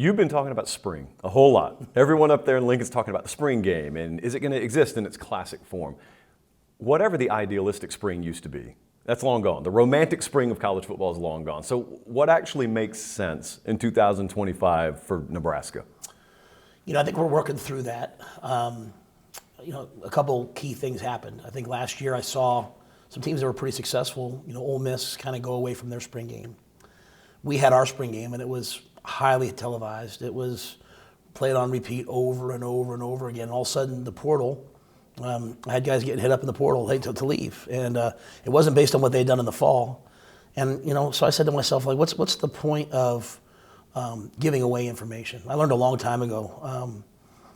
You've been talking about spring a whole lot. Everyone up there in Lincoln's talking about the spring game, and is it going to exist in its classic form? Whatever the idealistic spring used to be, that's long gone. The romantic spring of college football is long gone. So what actually makes sense in 2025 for Nebraska? I think we're working through that. A couple key things happened. I think last year I saw some teams that were pretty successful. Ole Miss kind of go away from their spring game. We had our spring game, and it was highly televised. It was played on repeat over and over and over again. And all of a sudden, the portal, I had guys getting hit up in the portal to leave. And it wasn't based on what they'd done in the fall. And, so I said to myself, like, what's the point of giving away information? I learned a long time ago.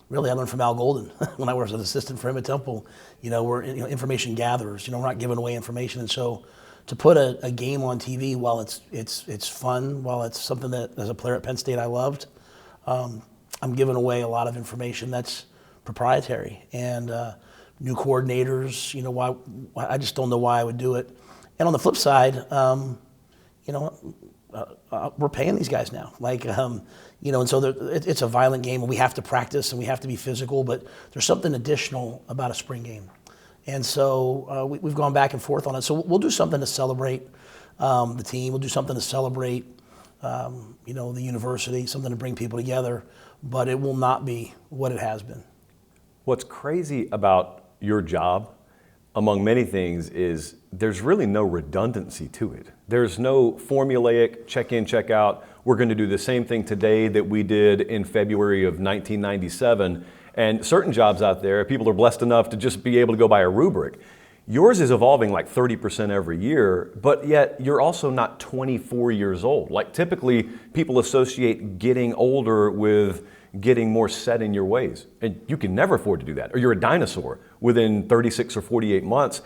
Really, I learned from Al Golden when I was an assistant for him at Temple. We're information gatherers. We're not giving away information. And so to put a game on TV while it's fun, while it's something that as a player at Penn State I loved, I'm giving away a lot of information that's proprietary. And new coordinators, why I just don't know why I would do it. And on the flip side, we're paying these guys now. And so it's a violent game, and we have to practice and we have to be physical, but there's something additional about a spring game. And so we've gone back and forth on it. So we'll do something to celebrate the team. We'll do something to celebrate, the university, something to bring people together, but it will not be what it has been. What's crazy about your job, among many things, is there's really no redundancy to it. There's no formulaic check in, check out. We're going to do the same thing today that we did in February of 1997. And certain jobs out there, people are blessed enough to just be able to go by a rubric. Yours is evolving like 30% every year, but yet you're also not 24 years old. Like typically people associate getting older with getting more set in your ways. And you can never afford to do that. Or you're a dinosaur within 36 or 48 months.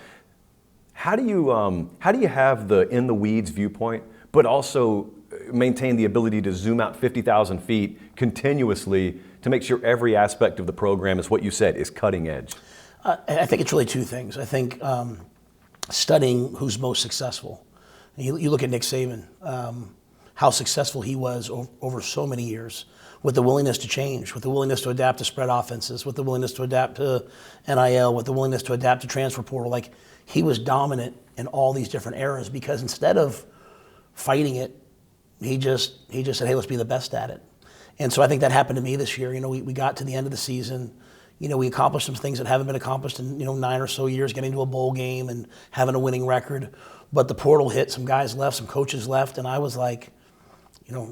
How do you have the in the weeds viewpoint, but also maintain the ability to zoom out 50,000 feet continuously to make sure every aspect of the program is what you said, is cutting edge? I think it's really two things. I think studying who's most successful. You look at Nick Saban, how successful he was over so many years, with the willingness to change, with the willingness to adapt to spread offenses, with the willingness to adapt to NIL, with the willingness to adapt to transfer portal. Like, he was dominant in all these different eras because instead of fighting it, he just said, hey, let's be the best at it. And so I think that happened to me this year. We got to the end of the season. We accomplished some things that haven't been accomplished in 9 or so years, getting to a bowl game and having a winning record. But the portal hit, some guys left, some coaches left, and I was like,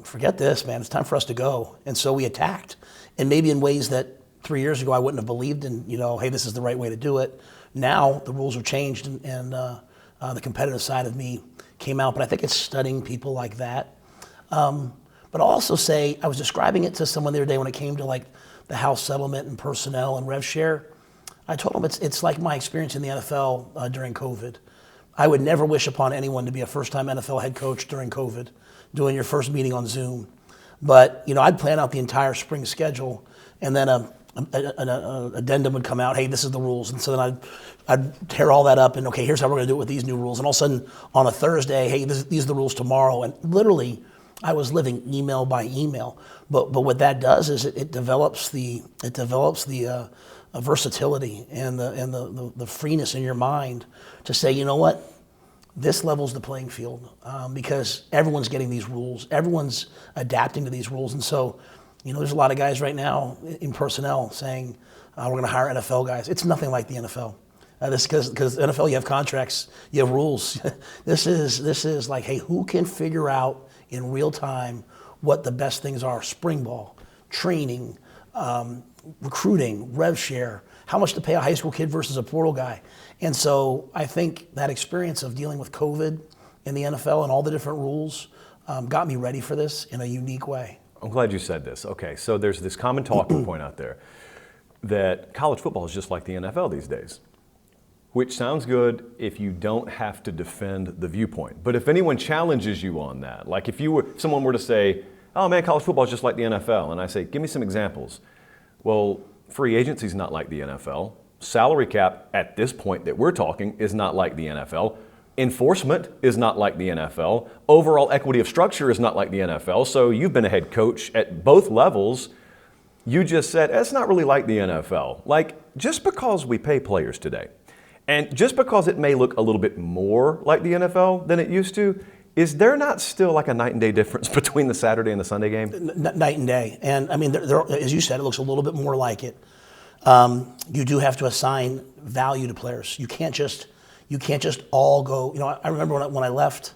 forget this, man. It's time for us to go. And so we attacked. And maybe in ways that 3 years ago I wouldn't have believed in, hey, this is the right way to do it. Now the rules have changed and the competitive side of me came out. But I think it's studying people like that. But I'll also say, I was describing it to someone the other day when it came to like the house settlement and personnel and rev share. I told them it's like my experience in the NFL during COVID. I would never wish upon anyone to be a first-time NFL head coach during COVID, doing your first meeting on Zoom. But I'd plan out the entire spring schedule, and then an addendum would come out. Hey, this is the rules, and so then I'd tear all that up, and okay, here's how we're going to do it with these new rules. And all of a sudden, on a Thursday, hey, these are the rules tomorrow, and literally, I was living email by email. But what that does is it develops the versatility and the freeness in your mind to say, you know what, this levels the playing field because everyone's getting these rules, everyone's adapting to these rules, and so there's a lot of guys right now in personnel saying we're going to hire NFL guys. It's nothing like the NFL. This because NFL, you have contracts, you have rules. This is like, hey, who can figure out in real time what the best things are? Spring ball, training, recruiting, rev share, how much to pay a high school kid versus a portal guy. And so I think that experience of dealing with COVID in the NFL and all the different rules got me ready for this in a unique way. I'm glad you said this. Okay, so there's this common talking point out there that college football is just like the NFL these days, which sounds good if you don't have to defend the viewpoint. But if anyone challenges you on that, like if someone were to say, oh man, college football is just like the NFL, and I say, give me some examples. Well, free agency is not like the NFL. Salary cap at this point that we're talking is not like the NFL. Enforcement is not like the NFL. Overall equity of structure is not like the NFL. So you've been a head coach at both levels. You just said, it's not really like the NFL. Like, just because we pay players today, and just because it may look a little bit more like the NFL than it used to, is there not still like a night and day difference between the Saturday and the Sunday game? Night and day. And I mean, as you said, it looks a little bit more like it. You do have to assign value to players. You can't just all go. I remember when I left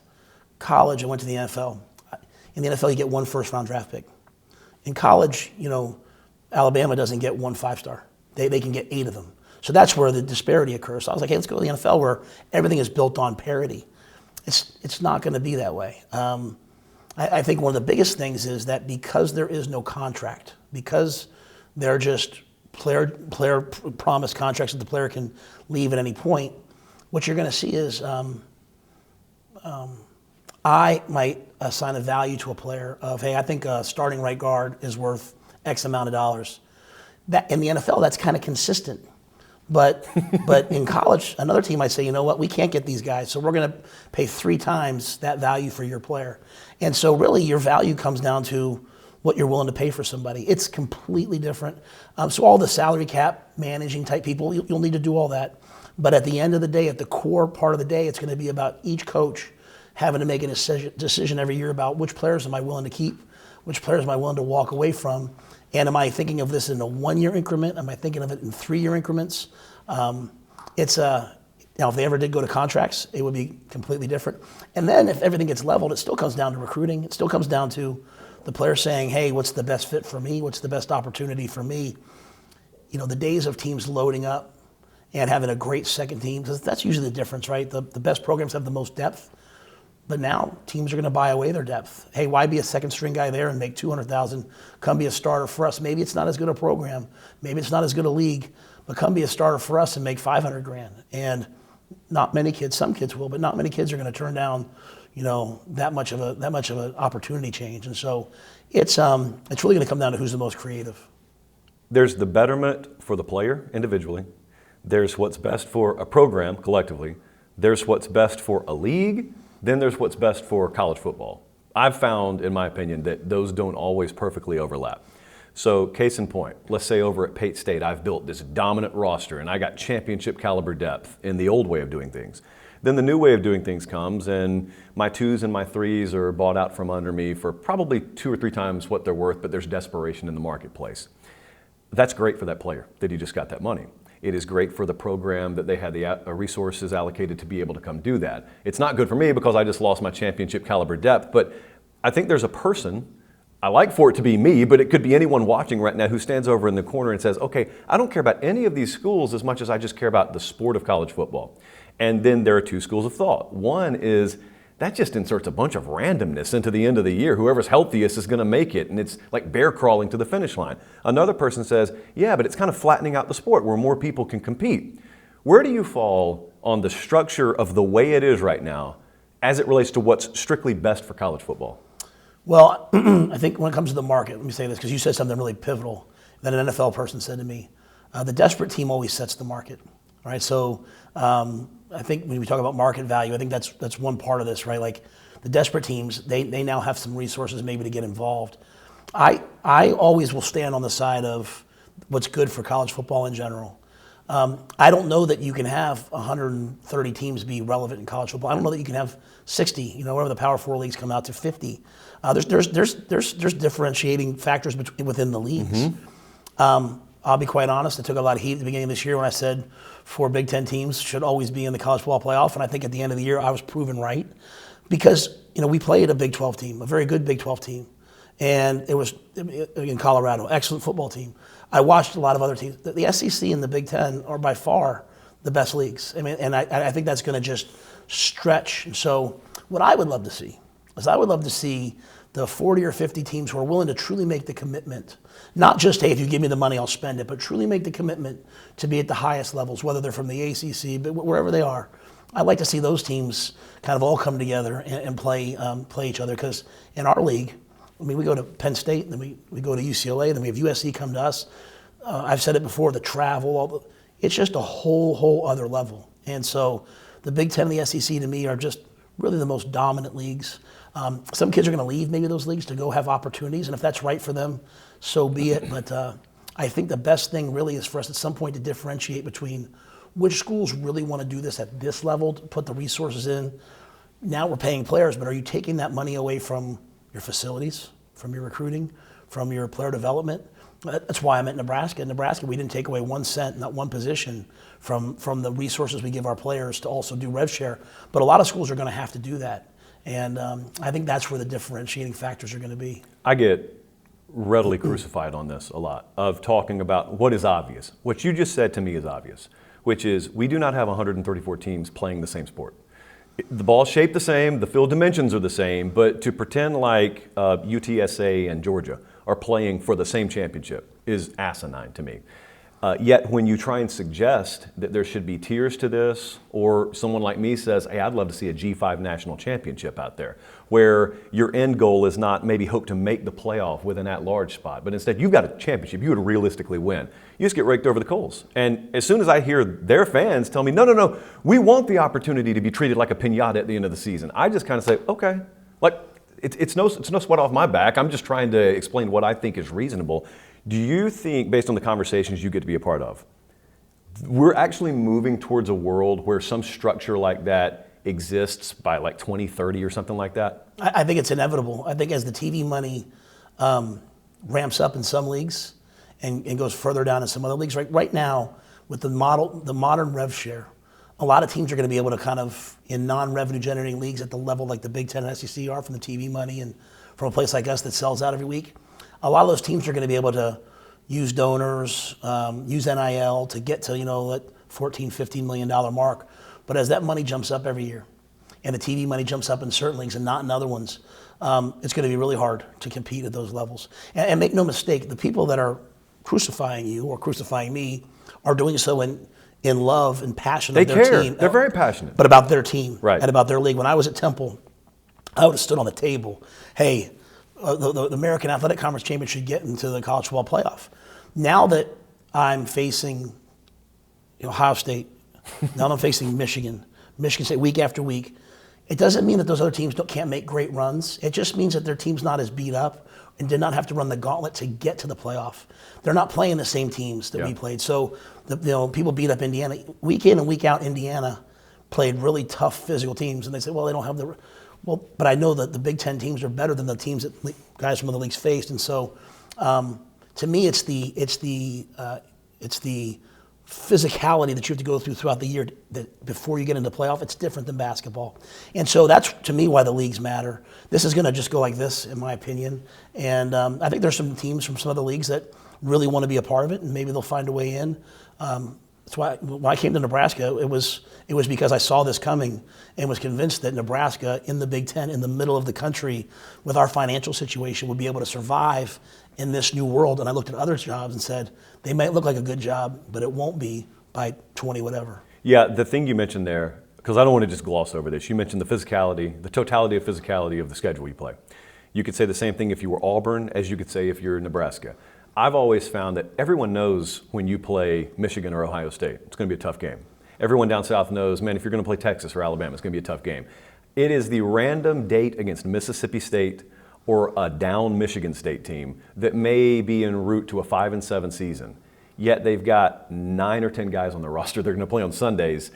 college, I went to the NFL. In the NFL, you get one first-round draft pick. In college, Alabama doesn't get one 5-star. They can get 8 of them. So that's where the disparity occurs. So I was like, hey, let's go to the NFL where everything is built on parity. It's not going to be that way. I think one of the biggest things is that because there is no contract, because they're just player promise contracts that the player can leave at any point, what you're going to see is I might assign a value to a player of, hey, I think a starting right guard is worth X amount of dollars. That in the NFL, that's kind of consistent. But in college, another team might say, you know what, we can't get these guys, so we're going to pay 3 times that value for your player. And so really your value comes down to what you're willing to pay for somebody. It's completely different. So all the salary cap managing type people, you'll need to do all that. But at the end of the day, at the core part of the day, it's going to be about each coach having to make a decision every year about which players am I willing to keep, which players am I willing to walk away from, and am I thinking of this in a 1-year increment? Am I thinking of it in 3-year increments? If they ever did go to contracts, it would be completely different. And then if everything gets leveled, it still comes down to recruiting. It still comes down to the player saying, hey, what's the best fit for me? What's the best opportunity for me? The days of teams loading up and having a great second team, because that's usually the difference, right? The best programs have the most depth. But now teams are going to buy away their depth. Hey, why be a second string guy there and make $200,000? Come be a starter for us. Maybe it's not as good a program. Maybe it's not as good a league, but come be a starter for us and make $500,000. And not many kids, some kids will, but not many kids are going to turn down, that much of an opportunity change. And so it's really going to come down to who's the most creative. There's the betterment for the player individually. There's what's best for a program collectively. There's what's best for a league. Then there's what's best for college football. I've found, in my opinion, that those don't always perfectly overlap. So case in point, let's say over at Pate State, I've built this dominant roster and I got championship caliber depth in the old way of doing things. Then the new way of doing things comes and my 2s and my 3s are bought out from under me for probably 2 or 3 times what they're worth, but there's desperation in the marketplace. That's great for that player that he just got that money. It is great for the program that they had the resources allocated to be able to come do that. It's not good for me because I just lost my championship caliber depth, but I think there's a person, I like for it to be me, but it could be anyone watching right now who stands over in the corner and says, okay, I don't care about any of these schools as much as I just care about the sport of college football. And then there are 2 schools of thought. One is that just inserts a bunch of randomness into the end of the year. Whoever's healthiest is going to make it, and it's like bear crawling to the finish line. Another person says, yeah, but it's kind of flattening out the sport where more people can compete. Where do you fall on the structure of the way it is right now as it relates to what's strictly best for college football? Well, I think when it comes to the market, let me say this, because you said something really pivotal that an NFL person said to me. The desperate team always sets the market, right? So I think when we talk about market value, I think that's one part of this, right? Like the desperate teams, they now have some resources maybe to get involved. I always will stand on the side of what's good for college football in general. I don't know that you can have 130 teams be relevant in college football. I don't know that you can have 60, wherever the Power 4 leagues come out to 50. There's differentiating factors within the leagues. I'll be quite honest, I took a lot of heat at the beginning of this year when I said 4 Big Ten teams should always be in the college football playoff, and I think at the end of the year I was proven right because we played a Big 12 team, a very good Big 12 team, and it was in Colorado, excellent football team. I watched a lot of other teams. The SEC and the Big Ten are by far the best leagues. And I think that's going to just stretch. And so what I would love to see is the 40 or 50 teams who are willing to truly make the commitment, not just, hey, if you give me the money, I'll spend it, but truly make the commitment to be at the highest levels, whether they're from the ACC, but wherever they are. I'd like to see those teams kind of all come together and play each other, because in our league, we go to Penn State, and then we go to UCLA, then we have USC come to us. I've said it before, the travel, it's just a whole other level. And so The Big Ten and the SEC to me are just really the most dominant leagues. Some kids are going to leave maybe those leagues to go have opportunities, and if that's right for them, so be it. But I think the best thing really is for us at some point to differentiate between which schools really want to do this at this level, to put the resources in. Now we're paying players, but are you taking that money away from your facilities, from your recruiting, from your player development? That's why I'm at Nebraska. In Nebraska, we didn't take away 1 cent, not one position, from the resources we give our players to also do rev share. But a lot of schools are going to have to do that. And I think that's where the differentiating factors are going to be. I get readily crucified on this a lot, of talking about what is obvious. What you just said to me is obvious, which is we do not have 134 teams playing the same sport. The ball's shaped the same, the field dimensions are the same, but to pretend like UTSA and Georgia are playing for the same championship is asinine to me. Yet when you try and suggest that there should be tiers to this, or someone like me says, hey, I'd love to see a G5 national championship out there, where your end goal is not maybe hope to make the playoff with an at-large spot, but instead you've got a championship you would realistically win. You just get raked over the coals. And as soon as I hear their fans tell me, no, we want the opportunity to be treated like a piñata at the end of the season, I just kind of say, okay, like it's no sweat off my back. I'm just trying to explain what I think is reasonable. Do you think, based on the conversations you get to be a part of, we're actually moving towards a world where some structure like that exists by like 2030 or something like that? I think it's inevitable. I think as the TV money ramps up in some leagues and goes further down in some other leagues, right now with the modern rev share, a lot of teams are going to be able to kind of, in non-revenue generating leagues at the level like the Big Ten and SEC are from the TV money and from a place like us that sells out every week, a lot of those teams are going to be able to use donors, use NIL to get to, that $14, $15 million mark. But as that money jumps up every year, and the TV money jumps up in certain leagues and not in other ones, it's going to be really hard to compete at those levels. And make no mistake, the people that are crucifying you or crucifying me are doing so in love and passion of their team. They're very passionate. But about their team, right, and about their league. When I was at Temple, I would have stood on the table, hey, the American Athletic Conference champion should get into the college football playoff. Now that I'm facing Ohio State, now that I'm facing Michigan State week after week, it doesn't mean that those other teams can't make great runs. It just means that their team's not as beat up and did not have to run the gauntlet to get to the playoff. They're not playing the same teams that we played. So people beat up Indiana. Week in and week out, Indiana played really tough physical teams, and they say, well, they don't have the... Well, but I know that the Big Ten teams are better than the teams that guys from other leagues faced, and so to me, it's the physicality that you have to go through throughout the year that before you get into playoff. It's different than basketball, and so that's to me why the leagues matter. This is going to just go like this, in my opinion, and I think there's some teams from some other leagues that really want to be a part of it, and maybe they'll find a way in. That's why when I came to Nebraska, it was because I saw this coming and was convinced that Nebraska in the Big Ten, in the middle of the country, with our financial situation, would be able to survive in this new world. And I looked at other jobs and said, they might look like a good job, but it won't be by 20 whatever. Yeah, the thing you mentioned there, because I don't want to just gloss over this, you mentioned the physicality, the totality of physicality of the schedule you play. You could say the same thing if you were Auburn as you could say if you're Nebraska. I've always found that everyone knows when you play Michigan or Ohio State, it's going to be a tough game. Everyone down south knows, man, if you're going to play Texas or Alabama, it's going to be a tough game. It is the random date against Mississippi State or a down Michigan State team that may be en route to a 5-7 season, yet they've got 9 or 10 guys on their roster they're going to play on Sundays.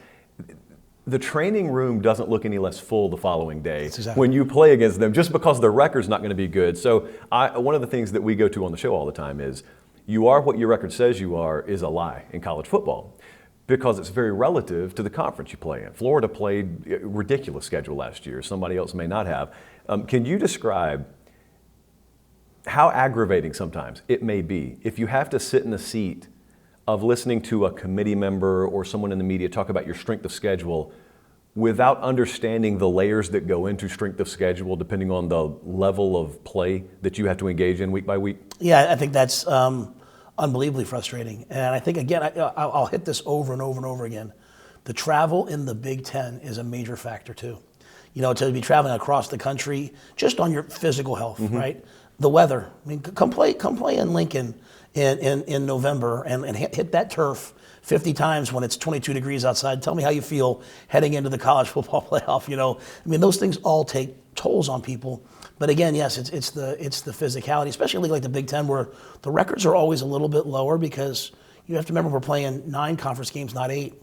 The training room doesn't look any less full the following day when you play against them, just because their record's not going to be good. So one of the things that we go to on the show all the time is, you are what your record says you are is a lie in college football, because it's very relative to the conference you play in. Florida played a ridiculous schedule last year. Somebody else may not have. Can you describe how aggravating sometimes it may be if you have to sit in the seat of listening to a committee member or someone in the media talk about your strength of schedule without understanding the layers that go into strength of schedule depending on the level of play that you have to engage in week by week? Yeah, I think that's unbelievably frustrating. And I think, again, I'll hit this over and over and over again. The travel in the Big Ten is a major factor too. To be traveling across the country just on your physical health, right? The weather. I mean, come play in Lincoln in November and hit that turf 50 times when it's 22 degrees outside. Tell me how you feel heading into the college football playoff. I mean, those things all take tolls on people. But again, yes, it's the physicality, especially a league like the Big Ten, where the records are always a little bit lower because you have to remember we're playing 9 conference games, not 8.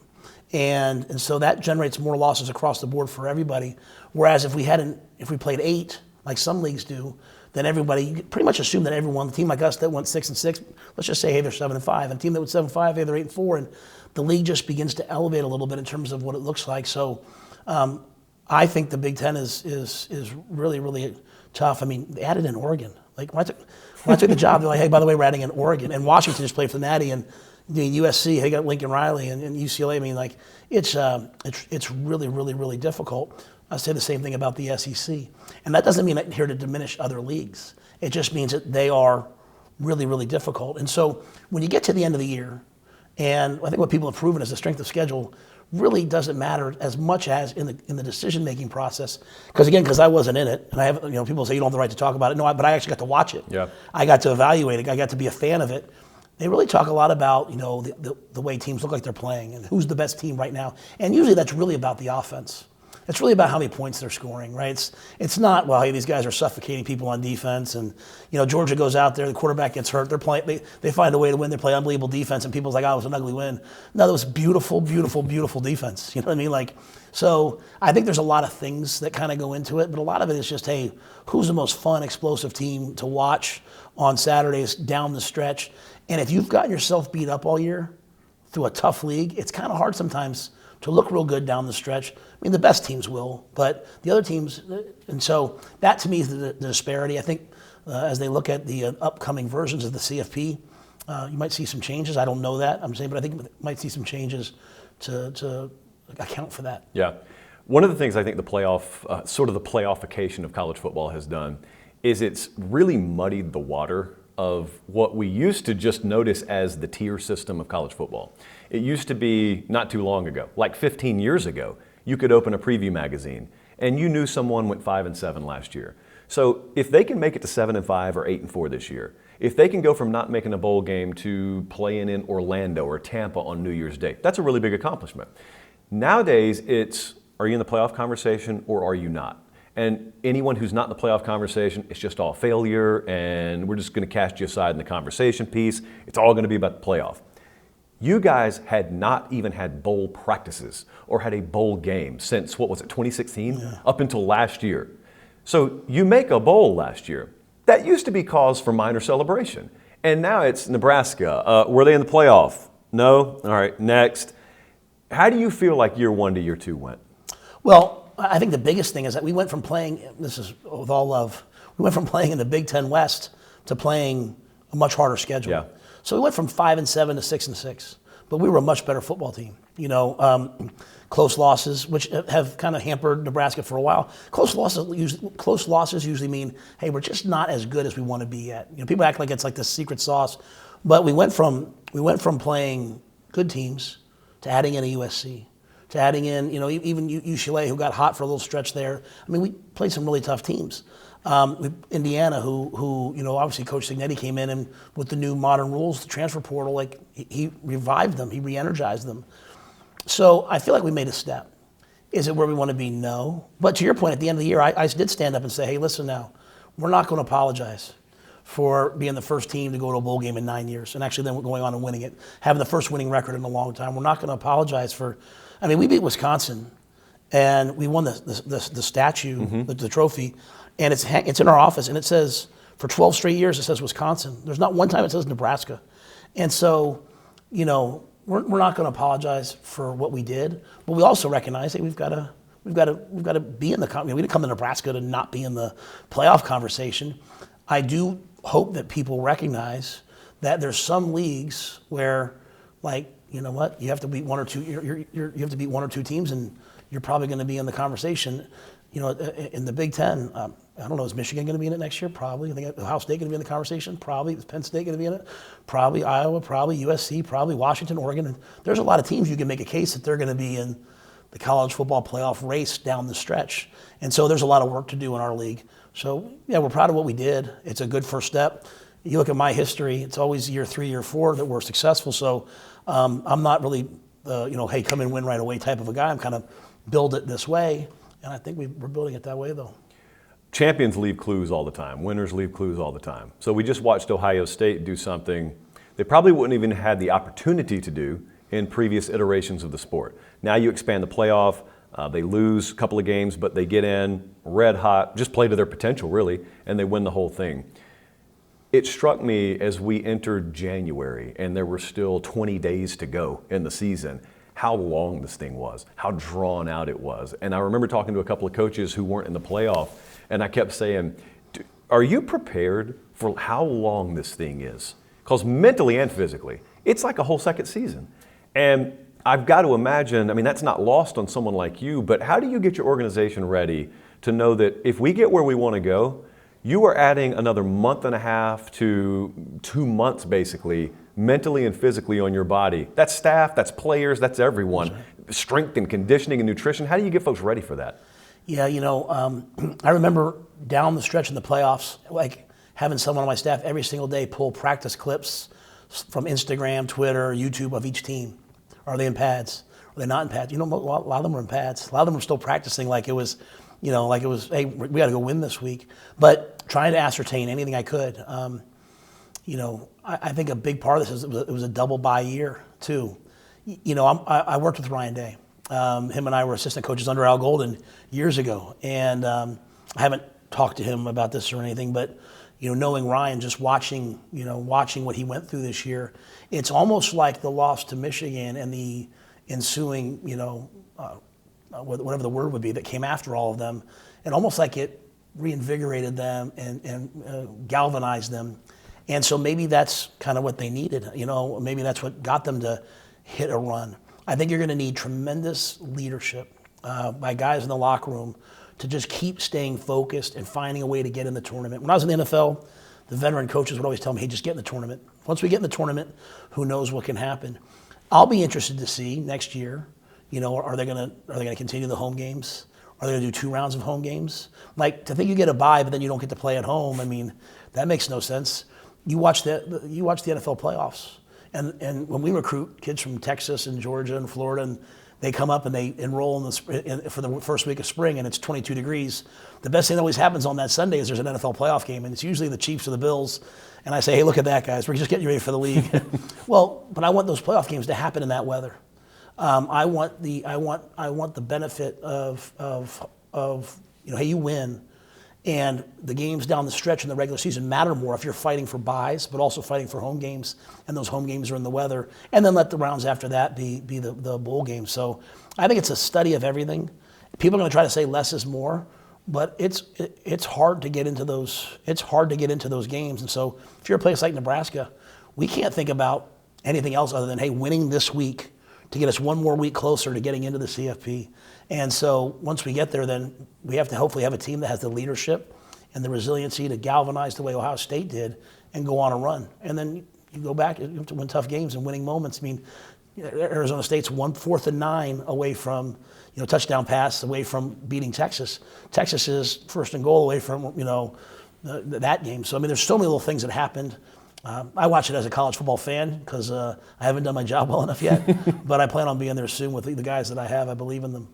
And so that generates more losses across the board for everybody. Whereas if we played 8, like some leagues do, then everybody, you pretty much assume that everyone, the team like us that went 6-6, let's just say, hey, they're 7-5. And a team that went 7-5, hey, they're 8-4. And the league just begins to elevate a little bit in terms of what it looks like. So I think the Big Ten is really, really tough. I mean, they added in Oregon. Like when I took the job, they're like, hey, by the way, we're adding in Oregon. And Washington just played for the Natty, and the USC, they got Lincoln Riley and UCLA. I mean, like it's really, really, really difficult. I say the same thing about the SEC. And that doesn't mean I'm here to diminish other leagues. It just means that they are really, really difficult. And so when you get to the end of the year, and I think what people have proven is the strength of schedule really doesn't matter as much as in the decision-making process. Because I wasn't in it, and I have, people say you don't have the right to talk about it. No, but I actually got to watch it. Yeah. I got to evaluate it. I got to be a fan of it. They really talk a lot about, the way teams look like they're playing and who's the best team right now. And usually that's really about the offense. It's really about how many points they're scoring, right? It's not, well, hey, these guys are suffocating people on defense, and Georgia goes out there, the quarterback gets hurt, they're playing, they find a way to win, they play unbelievable defense, and people's like, oh, it was an ugly win. No, that was beautiful, beautiful, beautiful defense. You know what I mean? Like, so I think there's a lot of things that kind of go into it, but a lot of it is just, hey, who's the most fun, explosive team to watch on Saturdays down the stretch? And if you've gotten yourself beat up all year through a tough league, it's kind of hard sometimes to look real good down the stretch. I mean, the best teams will, but the other teams, and so that to me is the disparity. I think as they look at the upcoming versions of the CFP, you might see some changes. I don't know that, I'm saying, but I think you might see some changes to account for that. Yeah. One of the things I think the playoff, sort of the playoff-ification of college football has done is it's really muddied the water of what we used to just notice as the tier system of college football. It used to be not too long ago, like 15 years ago, you could open a preview magazine and you knew someone went 5-7 last year. So if they can make it to 7-5 or 8-4 this year, if they can go from not making a bowl game to playing in Orlando or Tampa on New Year's Day, that's a really big accomplishment. Nowadays, it's, are you in the playoff conversation or are you not? And anyone who's not in the playoff conversation, it's just all failure, and we're just going to cast you aside in the conversation piece. It's all going to be about the playoff. You guys had not even had bowl practices or had a bowl game since, 2016? Yeah. Up until last year. So you make a bowl last year. That used to be cause for minor celebration. And now it's Nebraska. Were they in the playoff? No? All right, next. How do you feel like year 1 to year 2 went? Well, I think the biggest thing is that we went from playing, this is with all love, we went from playing in the Big Ten West to playing a much harder schedule. Yeah. So we went from 5-7 to 6-6, but we were a much better football team. Close losses, which have kind of hampered Nebraska for a while. Close losses usually mean, hey, we're just not as good as we want to be yet. People act like it's like the secret sauce, but we went from playing good teams to adding in a USC. To adding in, even UCLA, who got hot for a little stretch there. I mean, we played some really tough teams. Indiana, who obviously Coach Signetti came in and with the new modern rules, the transfer portal, like he revived them, he re-energized them. So I feel like we made a step. Is it where we want to be? No. But to your point, at the end of the year, I did stand up and say, hey, listen now, we're not going to apologize for being the first team to go to a bowl game in 9 years, and actually then we're going on and winning it, having the first winning record in a long time. We're not going to apologize for. I mean, we beat Wisconsin, and we won the statue, mm-hmm. the trophy, and it's in our office, and it says, for 12 straight years, it says Wisconsin. There's not one time it says Nebraska. And so, we're not going to apologize for what we did, but we also recognize that we've got to be in the, we didn't come to Nebraska to not be in the playoff conversation. I do hope that people recognize that there's some leagues where, like, you know what? You have to beat one or two. You have to beat 1 or 2 teams, and you're probably going to be in the conversation. In the Big Ten, I don't know. Is Michigan going to be in it next year? Probably. I think Ohio State going to be in the conversation. Probably. Is Penn State going to be in it? Probably. Iowa. Probably. USC. Probably. Washington. Oregon. And there's a lot of teams you can make a case that they're going to be in the college football playoff race down the stretch. And so there's a lot of work to do in our league. So yeah, we're proud of what we did. It's a good first step. You look at my history; it's always year 3, year 4 that we're successful. So I'm not really, hey, come and win right away type of a guy. I'm kind of build it this way, and I think we're building it that way though. Champions leave clues all the time. Winners leave clues all the time. So we just watched Ohio State do something they probably wouldn't even had the opportunity to do in previous iterations of the sport. Now you expand the playoff. They lose a couple of games, but they get in red hot, just play to their potential really, and they win the whole thing. It struck me as we entered January and there were still 20 days to go in the season, how long this thing was, how drawn out it was. And I remember talking to a couple of coaches who weren't in the playoff, and I kept saying, are you prepared for how long this thing is? Because mentally and physically, it's like a whole second season. And I've got to imagine, I mean, that's not lost on someone like you, but how do you get your organization ready to know that if we get where we want to go, you are adding another month and a half to 2 months basically, mentally and physically on your body? That's staff, that's players, that's everyone. That's right. Strength and conditioning and nutrition. How do you get folks ready for that? Yeah, I remember down the stretch in the playoffs, like having someone on my staff every single day pull practice clips from Instagram, Twitter, YouTube of each team. Are they in pads? Are they not in pads? A lot of them were in pads. A lot of them were still practicing like it was, hey, we got to go win this week. But trying to ascertain anything I could. I think a big part of this is it was a double bye year too. I worked with Ryan Day. Him and I were assistant coaches under Al Golden years ago, and I haven't talked to him about this or anything, but knowing Ryan, just watching what he went through this year, it's almost like the loss to Michigan and the ensuing, whatever the word would be that came after all of them, and almost like it reinvigorated them and galvanized them. And so maybe that's kind of what they needed. Maybe that's what got them to hit a run. I think you're going to need tremendous leadership by guys in the locker room to just keep staying focused and finding a way to get in the tournament. When I was in the NFL, the veteran coaches would always tell me, hey, just get in the tournament. Once we get in the tournament, who knows what can happen. I'll be interested to see next year, are they going to continue the home games? Are they going to do 2 rounds of home games? Like, to think you get a bye, but then you don't get to play at home, I mean, that makes no sense. You watch the NFL playoffs. And when we recruit kids from Texas and Georgia and Florida, and they come up and they enroll for the first week of spring, and it's 22 degrees, the best thing that always happens on that Sunday is there's an NFL playoff game, and it's usually the Chiefs or the Bills. And I say, hey, look at that, guys. We're just getting you ready for the league. Well, but I want those playoff games to happen in that weather. I want the benefit of hey, you win. And the games down the stretch in the regular season matter more if you're fighting for buys, but also fighting for home games, and those home games are in the weather. And then let the rounds after that be the bowl games. So I think it's a study of everything. People are going to try to say less is more, but it's hard to get into those. It's hard to get into those games. And so if you're a place like Nebraska, we can't think about anything else other than, hey, winning this week to get us one more week closer to getting into the CFP. And so once we get there, then we have to hopefully have a team that has the leadership and the resiliency to galvanize the way Ohio State did and go on a run. And then you go back, you have to win tough games and winning moments. I mean, Arizona State's 4th and 9 away from, touchdown pass away from beating Texas. Texas is 1st and goal away from, that game. So, I mean, there's so many little things that happened. I watch it as a college football fan because I haven't done my job well enough yet, but I plan on being there soon with the guys that I have. I believe in them.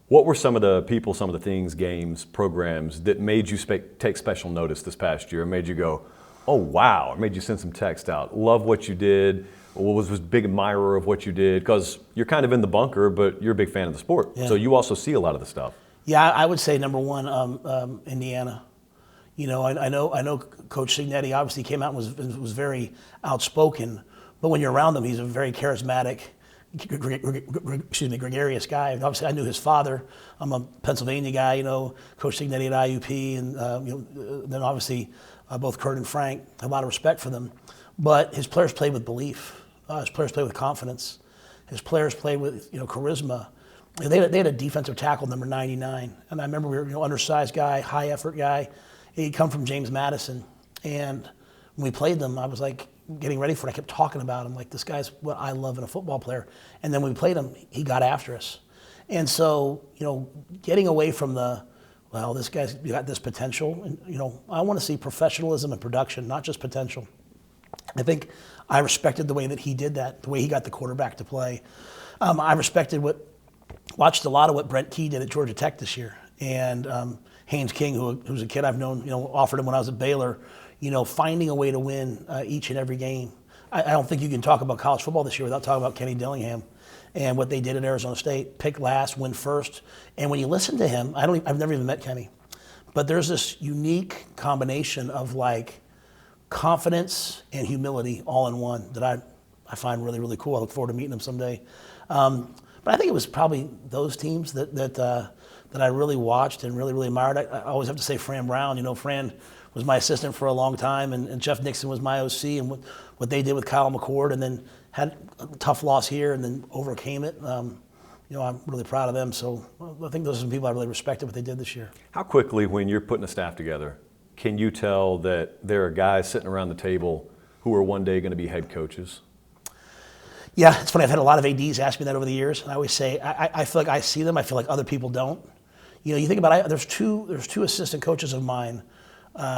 What were some of the people, some of the things, games, programs that made you take special notice this past year and made you go, oh, wow, or made you send some text out? Love what you did. Was a big admirer of what you did? Because you're kind of in the bunker, but you're a big fan of the sport. Yeah. So you also see a lot of the stuff. Yeah, I would say number one, Indiana. I know Coach Cignetti obviously came out and was very outspoken, but when you're around him, he's a very charismatic, gregarious guy. Obviously, I knew his father. I'm a Pennsylvania guy, Coach Cignetti at IUP, and then obviously both Kurt and Frank. I have a lot of respect for them. But his players played with belief. His players played with confidence. His players played with charisma. They had a defensive tackle, number 99, and I remember we were undersized guy, high effort guy. He'd come from James Madison, and when we played them, I was like getting ready for it. I kept talking about him, like, this guy's what I love in a football player. And then when we played him, he got after us. And so, getting away from well, this guy's got this potential. And, I want to see professionalism and production, not just potential. I think I respected the way that he did that, the way he got the quarterback to play. I watched a lot of what Brent Key did at Georgia Tech this year. And Haynes King, who's a kid I've known, offered him when I was at Baylor, finding a way to win each and every game. I don't think you can talk about college football this year without talking about Kenny Dillingham and what they did at Arizona State. Pick last, win first. And when you listen to him, I've never even met Kenny, but there's this unique combination of confidence and humility all in one that I find really, really cool. I look forward to meeting him someday. But I think it was probably those teams that I really watched and really, really admired. I always have to say Fran Brown. Fran was my assistant for a long time, and Jeff Nixon was my OC, and what they did with Kyle McCord, and then had a tough loss here and then overcame it. I'm really proud of them. So I think those are some people I really respected what they did this year. How quickly, when you're putting a staff together, can you tell that there are guys sitting around the table who are one day going to be head coaches? Yeah, it's funny. I've had a lot of ADs ask me that over the years, and I always say I feel like I see them. I feel like other people don't. You think about it. There's two assistant coaches of mine,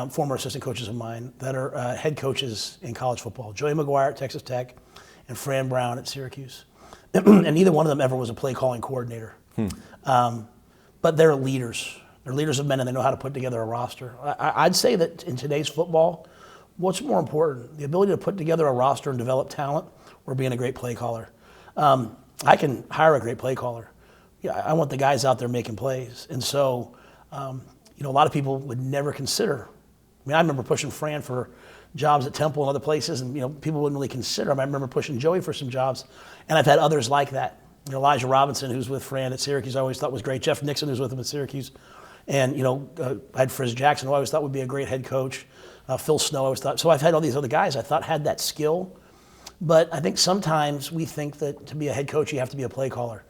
former assistant coaches of mine, that are head coaches in college football. Joey McGuire at Texas Tech, and Fran Brown at Syracuse. And neither one of them ever was a play calling coordinator. But they're leaders. They're leaders of men, and they know how to put together a roster. I'd say that in today's football, what's more important, the ability to put together a roster and develop talent, or being a great play caller? I can hire a great play caller. Yeah, I want the guys out there making plays. And so, a lot of people would never consider. I remember pushing Fran for jobs at Temple and other places, and people wouldn't really consider him. I remember pushing Joey for some jobs, and I've had others like that. Elijah Robinson, who's with Fran at Syracuse, I always thought was great. Jeff Nixon, who's with him at Syracuse, and I had Frizz Jackson, who I always thought would be a great head coach. Phil Snow, I always thought. So I've had all these other guys I thought had that skill, but I think sometimes we think that to be a head coach you have to be a play caller.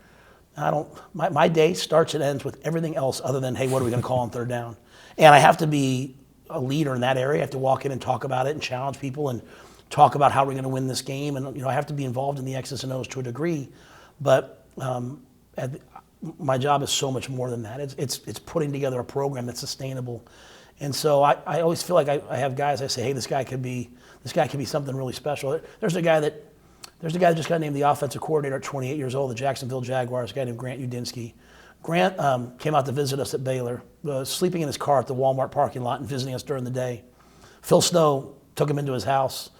I don't. My day starts and ends with everything else other than, hey, what are we going to call on third down? And I have to be a leader in that area. I have to walk in and talk about it and challenge people and talk about how we're going to win this game. And I have to be involved in the X's and O's to a degree. But my job is so much more than that. It's putting together a program that's sustainable. And so I always feel like I have guys. I say, hey, this guy could be something really special. There's a guy that just got named the offensive coordinator at 28 years old, the Jacksonville Jaguars, a guy named Grant Udinsky. Grant came out to visit us at Baylor, sleeping in his car at the Walmart parking lot and visiting us during the day. Phil Snow took him into his house.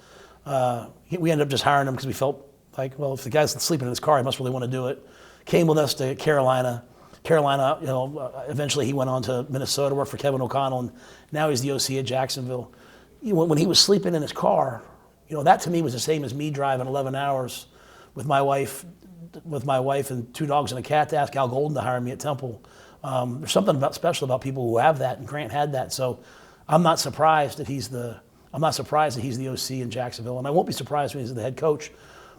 We ended up just hiring him because we felt like, well, if the guy's sleeping in his car, he must really want to do it. Came with us to Carolina. Eventually he went on to Minnesota, worked for Kevin O'Connell, and now he's the OC at Jacksonville. When he was sleeping in his car, that to me was the same as me driving 11 hours with my wife and 2 dogs and a cat to ask Al Golden to hire me at Temple. There's something special about people who have that, and Grant had that. So I'm not surprised that he's the OC in Jacksonville, and I won't be surprised when he's the head coach.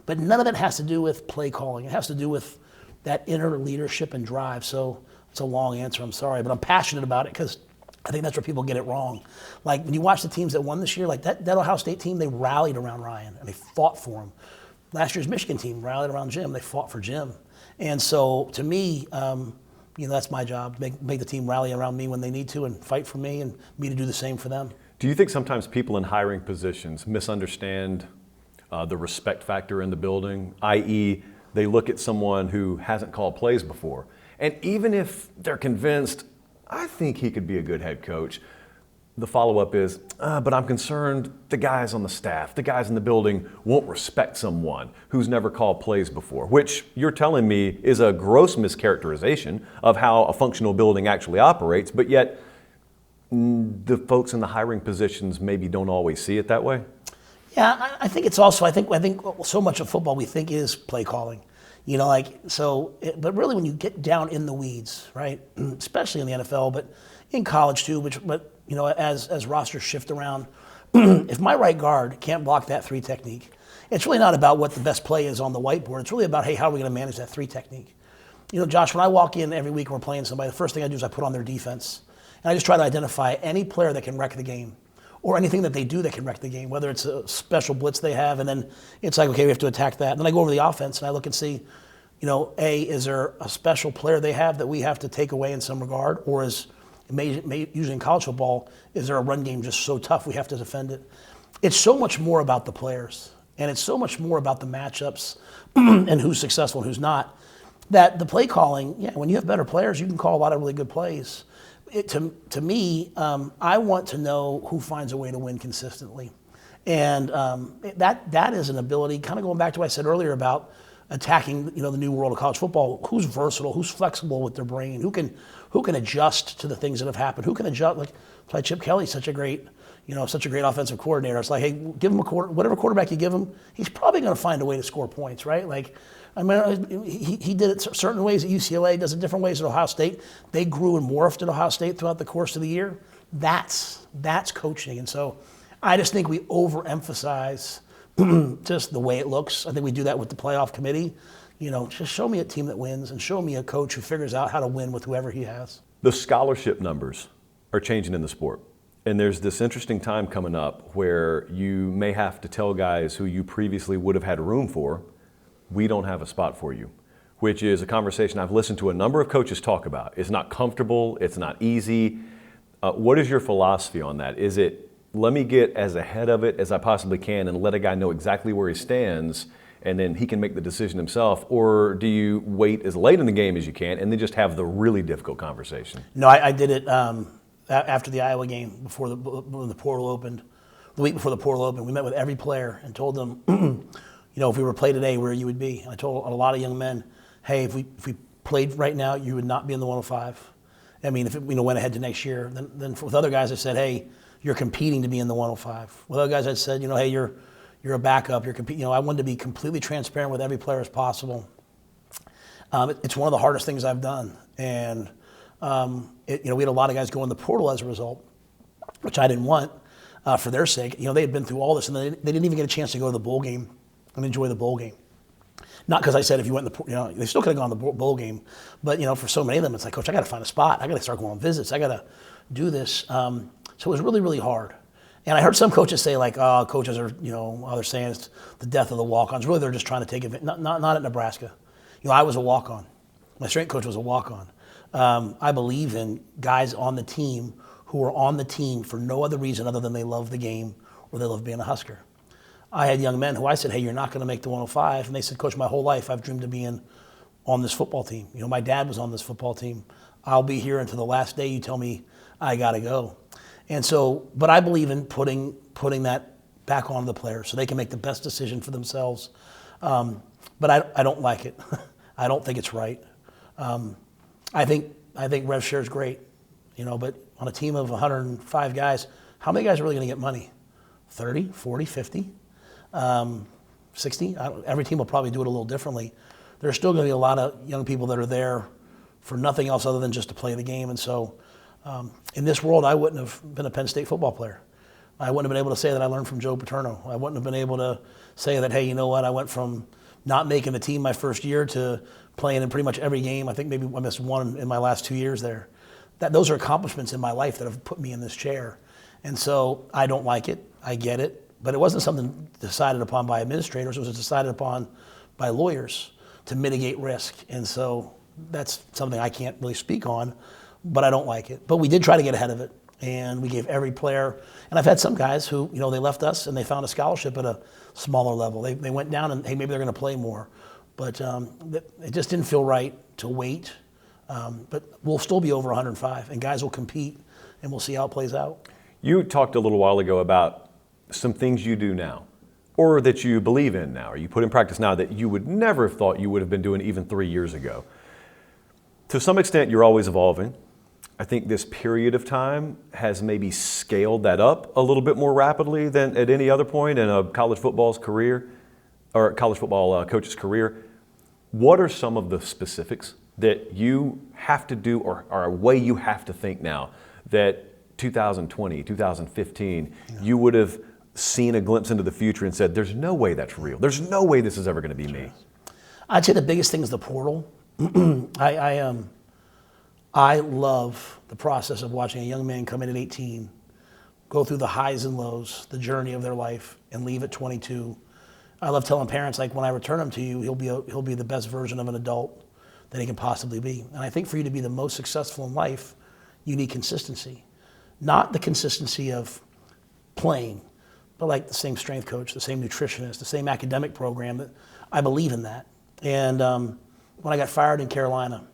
But none of it has to do with play calling. It has to do with that inner leadership and drive. So it's a long answer. I'm sorry, but I'm passionate about it because I think that's where people get it wrong. Like when you watch the teams that won this year, like that Ohio State team, they rallied around Ryan and they fought for him. Last year's Michigan team rallied around Jim. They fought for Jim. And so to me, that's my job, make the team rally around me when they need to and fight for me and me to do the same for them. Do you think sometimes people in hiring positions misunderstand the respect factor in the building, i.e., they look at someone who hasn't called plays before, and even if they're convinced, I think he could be a good head coach, the follow-up is, but I'm concerned the guys on the staff, the guys in the building won't respect someone who's never called plays before, which you're telling me is a gross mischaracterization of how a functional building actually operates, but yet the folks in the hiring positions maybe don't always see it that way? Yeah, I think it's also, I think so much of football we think is play calling. But really when you get down in the weeds, right, especially in the NFL, but in college too, as rosters shift around, if my right guard can't block that 3 technique, it's really not about what the best play is on the whiteboard. It's really about, hey, how are we going to manage that 3 technique? Josh, when I walk in every week and we're playing somebody, the first thing I do is I put on their defense. And I just try to identify any player that can wreck the game or anything that they do that can wreck the game, whether it's a special blitz they have, and then it's like, okay, we have to attack that. And then I go over the offense and I look and see, is there a special player they have that we have to take away in some regard, or is usually in college football, is there a run game just so tough we have to defend it? It's so much more about the players, and it's so much more about the matchups and who's successful and who's not, that the play calling, yeah, when you have better players, you can call a lot of really good plays. To me, I want to know who finds a way to win consistently. And that is an ability, kind of going back to what I said earlier about attacking, the new world of college football. Who's versatile? Who's flexible with their brain? Who can adjust to the things that have happened? Who can adjust? Like Chip Kelly's such a great offensive coordinator. It's like, hey, give him whatever quarterback you give him, he's probably going to find a way to score points, right? Like, I mean, he did it certain ways at UCLA, does it different ways at Ohio State. They grew and morphed at Ohio State throughout the course of the year. That's coaching, and so I just think we overemphasize just the way it looks. I think we do that with the playoff committee. Just show me a team that wins and show me a coach who figures out how to win with whoever he has. The scholarship numbers are changing in the sport. And there's this interesting time coming up where you may have to tell guys who you previously would have had room for, we don't have a spot for you, which is a conversation I've listened to a number of coaches talk about. It's not comfortable. It's not easy. What is your philosophy on that? Is it, let me get as ahead of it as I possibly can and let a guy know exactly where he stands and then he can make the decision himself? Or do you wait as late in the game as you can and then just have the really difficult conversation? No, I did it after the Iowa game when the portal opened. The week before the portal opened, we met with every player and told them, if we were to play today, where you would be. And I told a lot of young men, hey, if we played right now, you would not be in the 105. I mean, if it went ahead to next year, then with other guys I said, hey, you're competing to be in the 105. With other guys, I said, hey, you're a backup. You're competing. I wanted to be completely transparent with every player as possible. It's one of the hardest things I've done, and we had a lot of guys go in the portal as a result, which I didn't want for their sake. They had been through all this, and they didn't even get a chance to go to the bowl game and enjoy the bowl game. Not because I said if you went in the, they still could have gone to the bowl game, but for so many of them, it's like, Coach, I got to find a spot. I got to start going on visits. I got to do this. So it was really, really hard. And I heard some coaches say coaches are, they're saying it's the death of the walk-ons. Really, they're just trying to take it. Not at Nebraska. I was a walk-on. My strength coach was a walk-on. I believe in guys on the team who are on the team for no other reason other than they love the game or they love being a Husker. I had young men who I said, hey, you're not going to make the 105. And they said, Coach, my whole life I've dreamed of being on this football team. My dad was on this football team. I'll be here until the last day you tell me I got to go. And so, but I believe in putting that back on the players so they can make the best decision for themselves. But I don't like it. I don't think it's right. I think rev share is great, but on a team of 105 guys, how many guys are really going to get money? 30, 40, 50, 60? Every team will probably do it a little differently. There's still going to be a lot of young people that are there for nothing else other than just to play the game. And so in this world, I wouldn't have been a Penn State football player. I wouldn't have been able to say that I learned from Joe Paterno. I wouldn't have been able to say that, hey, you know what, I went from not making the team my first year to playing in pretty much every game. I think maybe I missed one in my last 2 years there. Those are accomplishments in my life that have put me in this chair. And so I don't like it. I get it. But it wasn't something decided upon by administrators. It was decided upon by lawyers to mitigate risk. And so that's something I can't really speak on, but I don't like it. But we did try to get ahead of it. And we gave every player, and I've had some guys who, they left us and they found a scholarship at a smaller level. They went down and, hey, maybe they're going to play more. But it just didn't feel right to wait. But we'll still be over 105, and guys will compete, and we'll see how it plays out. You talked a little while ago about some things you do now, or that you believe in now, or you put in practice now that you would never have thought you would have been doing even 3 years ago. To some extent, you're always evolving. I think this period of time has maybe scaled that up a little bit more rapidly than at any other point in a college football's career, or college football coach's career. What are some of the specifics that you have to do, or a way you have to think now that 2020, 2015, you would have seen a glimpse into the future and said, there's no way that's real. There's no way this is ever going to be me. I'd say the biggest thing is the portal. I love the process of watching a young man come in at 18, go through the highs and lows, the journey of their life, and leave at 22. I love telling parents, when I return him to you, he'll be the best version of an adult that he can possibly be. And I think for you to be the most successful in life, you need consistency. Not the consistency of playing, but like the same strength coach, the same nutritionist, the same academic program. That I believe in that. And when I got fired in Carolina,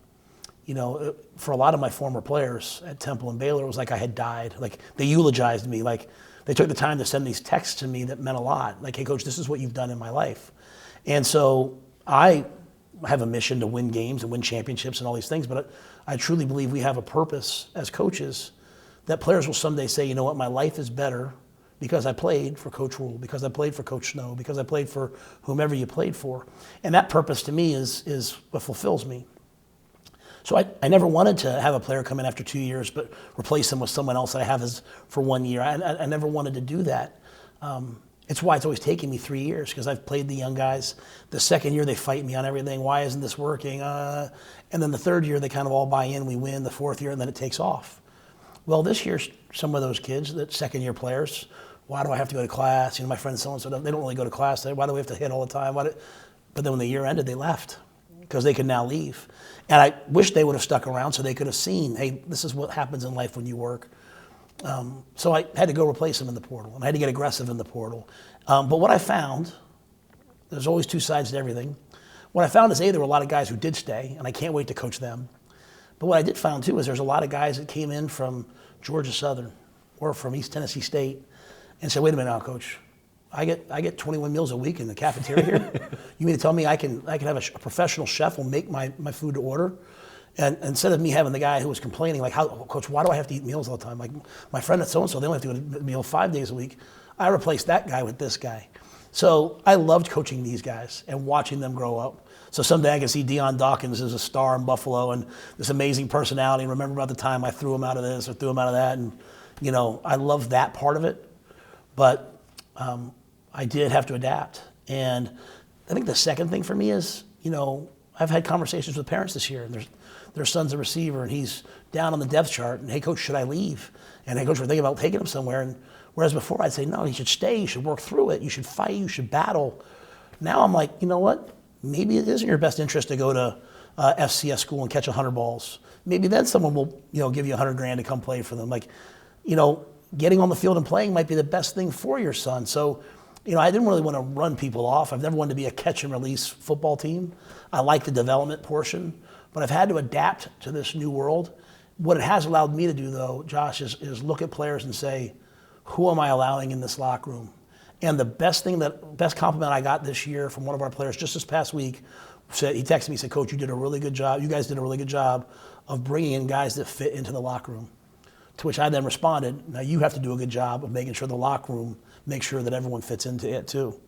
for a lot of my former players at Temple and Baylor, it was like I had died. Like they eulogized me. Like they took the time to send these texts to me that meant a lot. Like, hey, coach, this is what you've done in my life. And so I have a mission to win games and win championships and all these things, but I truly believe we have a purpose as coaches that players will someday say, you know what, my life is better because I played for Coach Rhule, because I played for Coach Snow, because I played for whomever you played for. And that purpose to me is what fulfills me. So I never wanted to have a player come in after 2 years but replace them with someone else that I have for 1 year. I never wanted to do that. It's why it's always taken me 3 years, because I've played the young guys. The second year they fight me on everything. Why isn't this working? And then the third year they kind of all buy in, we win. The fourth year, and then it takes off. Well, this year, some of those kids, that second year players, why do I have to go to class? My friends so-and-so, they don't really go to class. Why do we have to hit all the time? But then when the year ended, they left because they could now leave. And I wish they would have stuck around so they could have seen, hey, this is what happens in life when you work. So I had to go replace them in the portal, and I had to get aggressive in the portal. But what I found, there's always two sides to everything. What I found is, there were a lot of guys who did stay, and I can't wait to coach them. But what I did find, too, is there's a lot of guys that came in from Georgia Southern or from East Tennessee State and said, wait a minute now, coach. I get 21 meals a week in the cafeteria here. You mean to tell me I can have a professional chef will make my food to order? And instead of me having the guy who was complaining, like, coach, why do I have to eat meals all the time? Like, my friend at so-and-so, they only have to go to a meal 5 days a week. I replaced that guy with this guy. So I loved coaching these guys and watching them grow up. So someday I can see Deion Dawkins as a star in Buffalo and this amazing personality. And remember about the time I threw him out of this or threw him out of that. And, I love that part of it. But I did have to adapt. And I think the second thing for me is, I've had conversations with parents this year, and their son's a receiver, and he's down on the depth chart, and hey, coach, should I leave? And hey, coach, we're thinking about taking him somewhere. And whereas before I'd say, no, he should stay, you should work through it, you should fight, you should battle. Now I'm like, you know what? Maybe it is in your best interest to go to FCS school and catch 100 balls. Maybe then someone will, give you $100,000 to come play for them. Like, getting on the field and playing might be the best thing for your son. So, I didn't really want to run people off. I've never wanted to be a catch and release football team. I like the development portion, but I've had to adapt to this new world. What it has allowed me to do, though, Josh, is look at players and say, who am I allowing in this locker room? And the best compliment I got this year from one of our players just this past week, he texted me, he said, coach, you did a really good job. You guys did a really good job of bringing in guys that fit into the locker room. To which I then responded, now you have to do a good job of making sure the locker room makes sure that everyone fits into it too.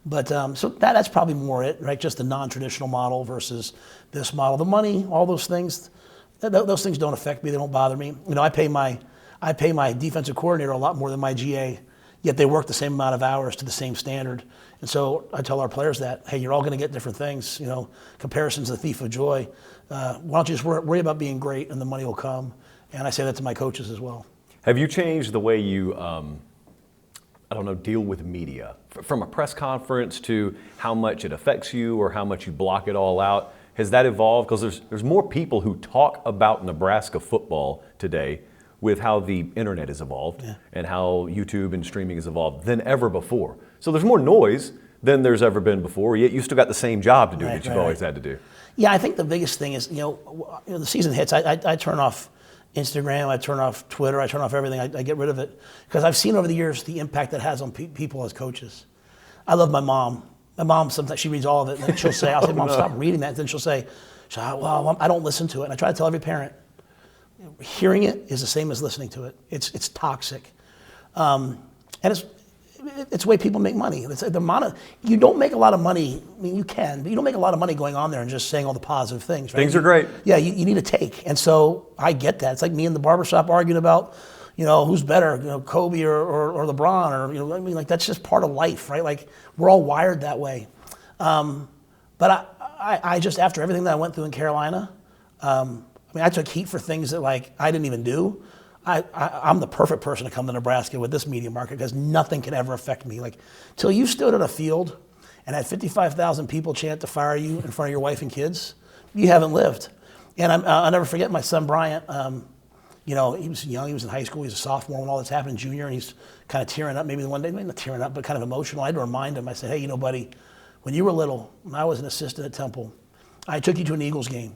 But so that's probably more it, right? Just the non-traditional model versus this model. The money, all those things, those things don't affect me. They don't bother me. I pay my defensive coordinator a lot more than my GA, yet they work the same amount of hours to the same standard. And so I tell our players that, hey, you're all going to get different things. Comparison's the thief of joy. Why don't you just worry about being great and the money will come? And I say that to my coaches as well. Have you changed the way you, deal with media? From a press conference to how much it affects you or how much you block it all out? Has that evolved? Because there's more people who talk about Nebraska football today with how the internet has evolved and how YouTube and streaming has evolved than ever before. So there's more noise than there's ever been before, yet you still got the same job to do that you've always had to do. Yeah, I think the biggest thing is, the season hits, I turn off Instagram, I turn off Twitter, I turn off everything. I get rid of it because I've seen over the years the impact that has on people as coaches. I love my mom. My mom, sometimes she reads all of it, and then she'll say, I'll say, Mom, stop reading that. And then she'll say, well, I don't listen to it. And I try to tell every parent, hearing it is the same as listening to it. It's toxic. And it's the way people make money. You don't make a lot of money. I mean, you can, but you don't make a lot of money going on there and just saying all the positive things. Right? Things are great. Yeah, you need a take. And so I get that. It's like me in the barbershop arguing about, who's better, Kobe or LeBron, or, that's just part of life, right? Like, we're all wired that way. But I just, after everything that I went through in Carolina, I took heat for things that, I didn't even do. I'm the perfect person to come to Nebraska with this media market because nothing can ever affect me. Till you stood at a field and had 55,000 people chant to fire you in front of your wife and kids, you haven't lived. And I'll never forget my son Bryant. he was young, he was in high school, he was a sophomore when all this happened, junior, and he's kind of tearing up maybe one day, maybe not tearing up, but kind of emotional. I had to remind him, I said, hey, buddy, when you were little, when I was an assistant at Temple, I took you to an Eagles game.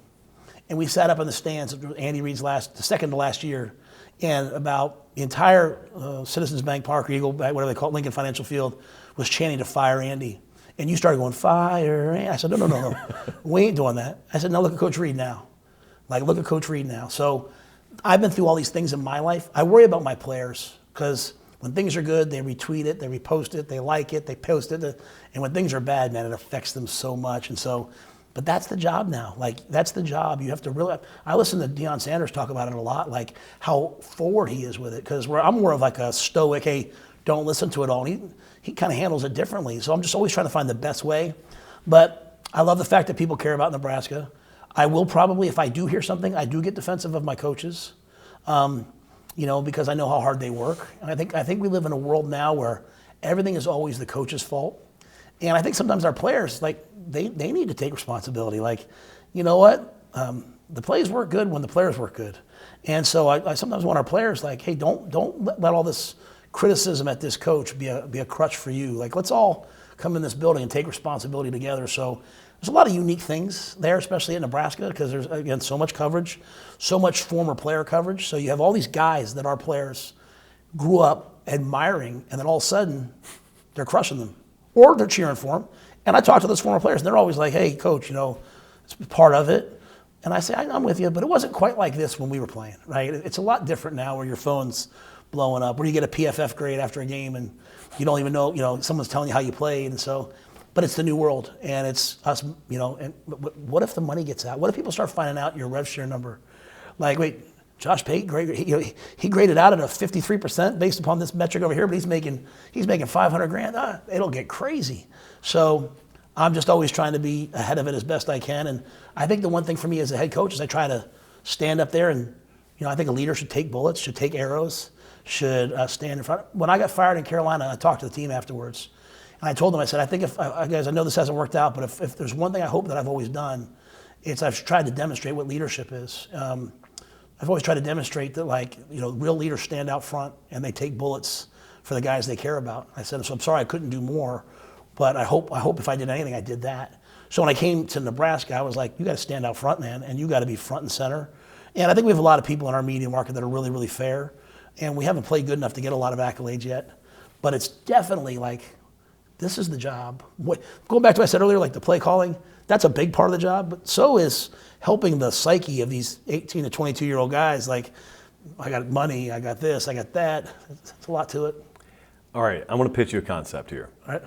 And we sat up in the stands, Andy Reid's the second to last year, and about the entire Citizens Bank Park, or Eagle Bank, whatever they call it, Lincoln Financial Field, was chanting to fire Andy. And you started going, fire Andy. I said, no. We ain't doing that. I said, no, look at Coach Reid now. Look at Coach Reid now. So I've been through all these things in my life. I worry about my players because when things are good, they retweet it, they repost it, they like it, they post it. And when things are bad, man, it affects them so much. And so, but that's the job now. That's the job. You have to really, I listen to Deion Sanders talk about it a lot, how forward he is with it. Because I'm more of a stoic, hey, don't listen to it all. And he kind of handles it differently. So I'm just always trying to find the best way. But I love the fact that people care about Nebraska. I will probably, if I do hear something, I do get defensive of my coaches, because I know how hard they work. And I think we live in a world now where everything is always the coach's fault. And I think sometimes our players, they need to take responsibility. You know what? The plays work good when the players work good. And so I sometimes want our players, hey, don't let all this criticism at this coach be a crutch for you. Let's all come in this building and take responsibility together. So there's a lot of unique things there, especially at Nebraska, because there's, again, so much coverage, so much former player coverage. So you have all these guys that our players grew up admiring, and then all of a sudden they're crushing them, or they're cheering for them. And I talk to those former players, and they're always like, hey, coach, it's part of it. And I say, I'm with you, but it wasn't quite like this when we were playing, right? It's a lot different now where your phone's blowing up, where you get a PFF grade after a game and you don't even know, someone's telling you how you played. And so, but it's the new world, and it's us, and what if the money gets out? What if people start finding out your rev share number? Wait, Josh Pate, he graded out at a 53% based upon this metric over here, but he's making $500,000. It'll get crazy. So I'm just always trying to be ahead of it as best I can. And I think the one thing for me as a head coach is I try to stand up there and, I think a leader should take bullets, should take arrows, should stand in front. When I got fired in Carolina, I talked to the team afterwards. And I told them, I said, I think guys, I know this hasn't worked out, but if there's one thing I hope that I've always done, it's I've tried to demonstrate what leadership is. I've always tried to demonstrate that, real leaders stand out front and they take bullets for the guys they care about. I said, so I'm sorry I couldn't do more, but I hope if I did anything, I did that. So when I came to Nebraska, I was like, you got to stand out front, man, and you got to be front and center. And I think we have a lot of people in our media market that are really, really fair, and we haven't played good enough to get a lot of accolades yet. But it's definitely this is the job. Going back to what I said earlier, the play calling, that's a big part of the job, but so is helping the psyche of these 18 to 22-year-old guys. I got money, I got this, I got that. It's a lot to it. All right, I want to pitch you a concept here. All right.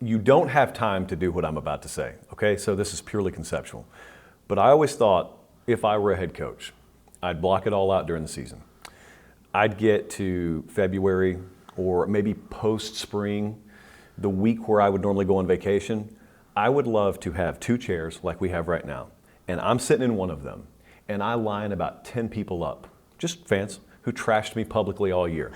You don't have time to do what I'm about to say, okay? So this is purely conceptual. But I always thought if I were a head coach, I'd block it all out during the season. I'd get to February or maybe post-spring, the week where I would normally go on vacation. I would love to have 2 chairs like we have right now, and I'm sitting in one of them, and I line about 10 people up, just fans who trashed me publicly all year.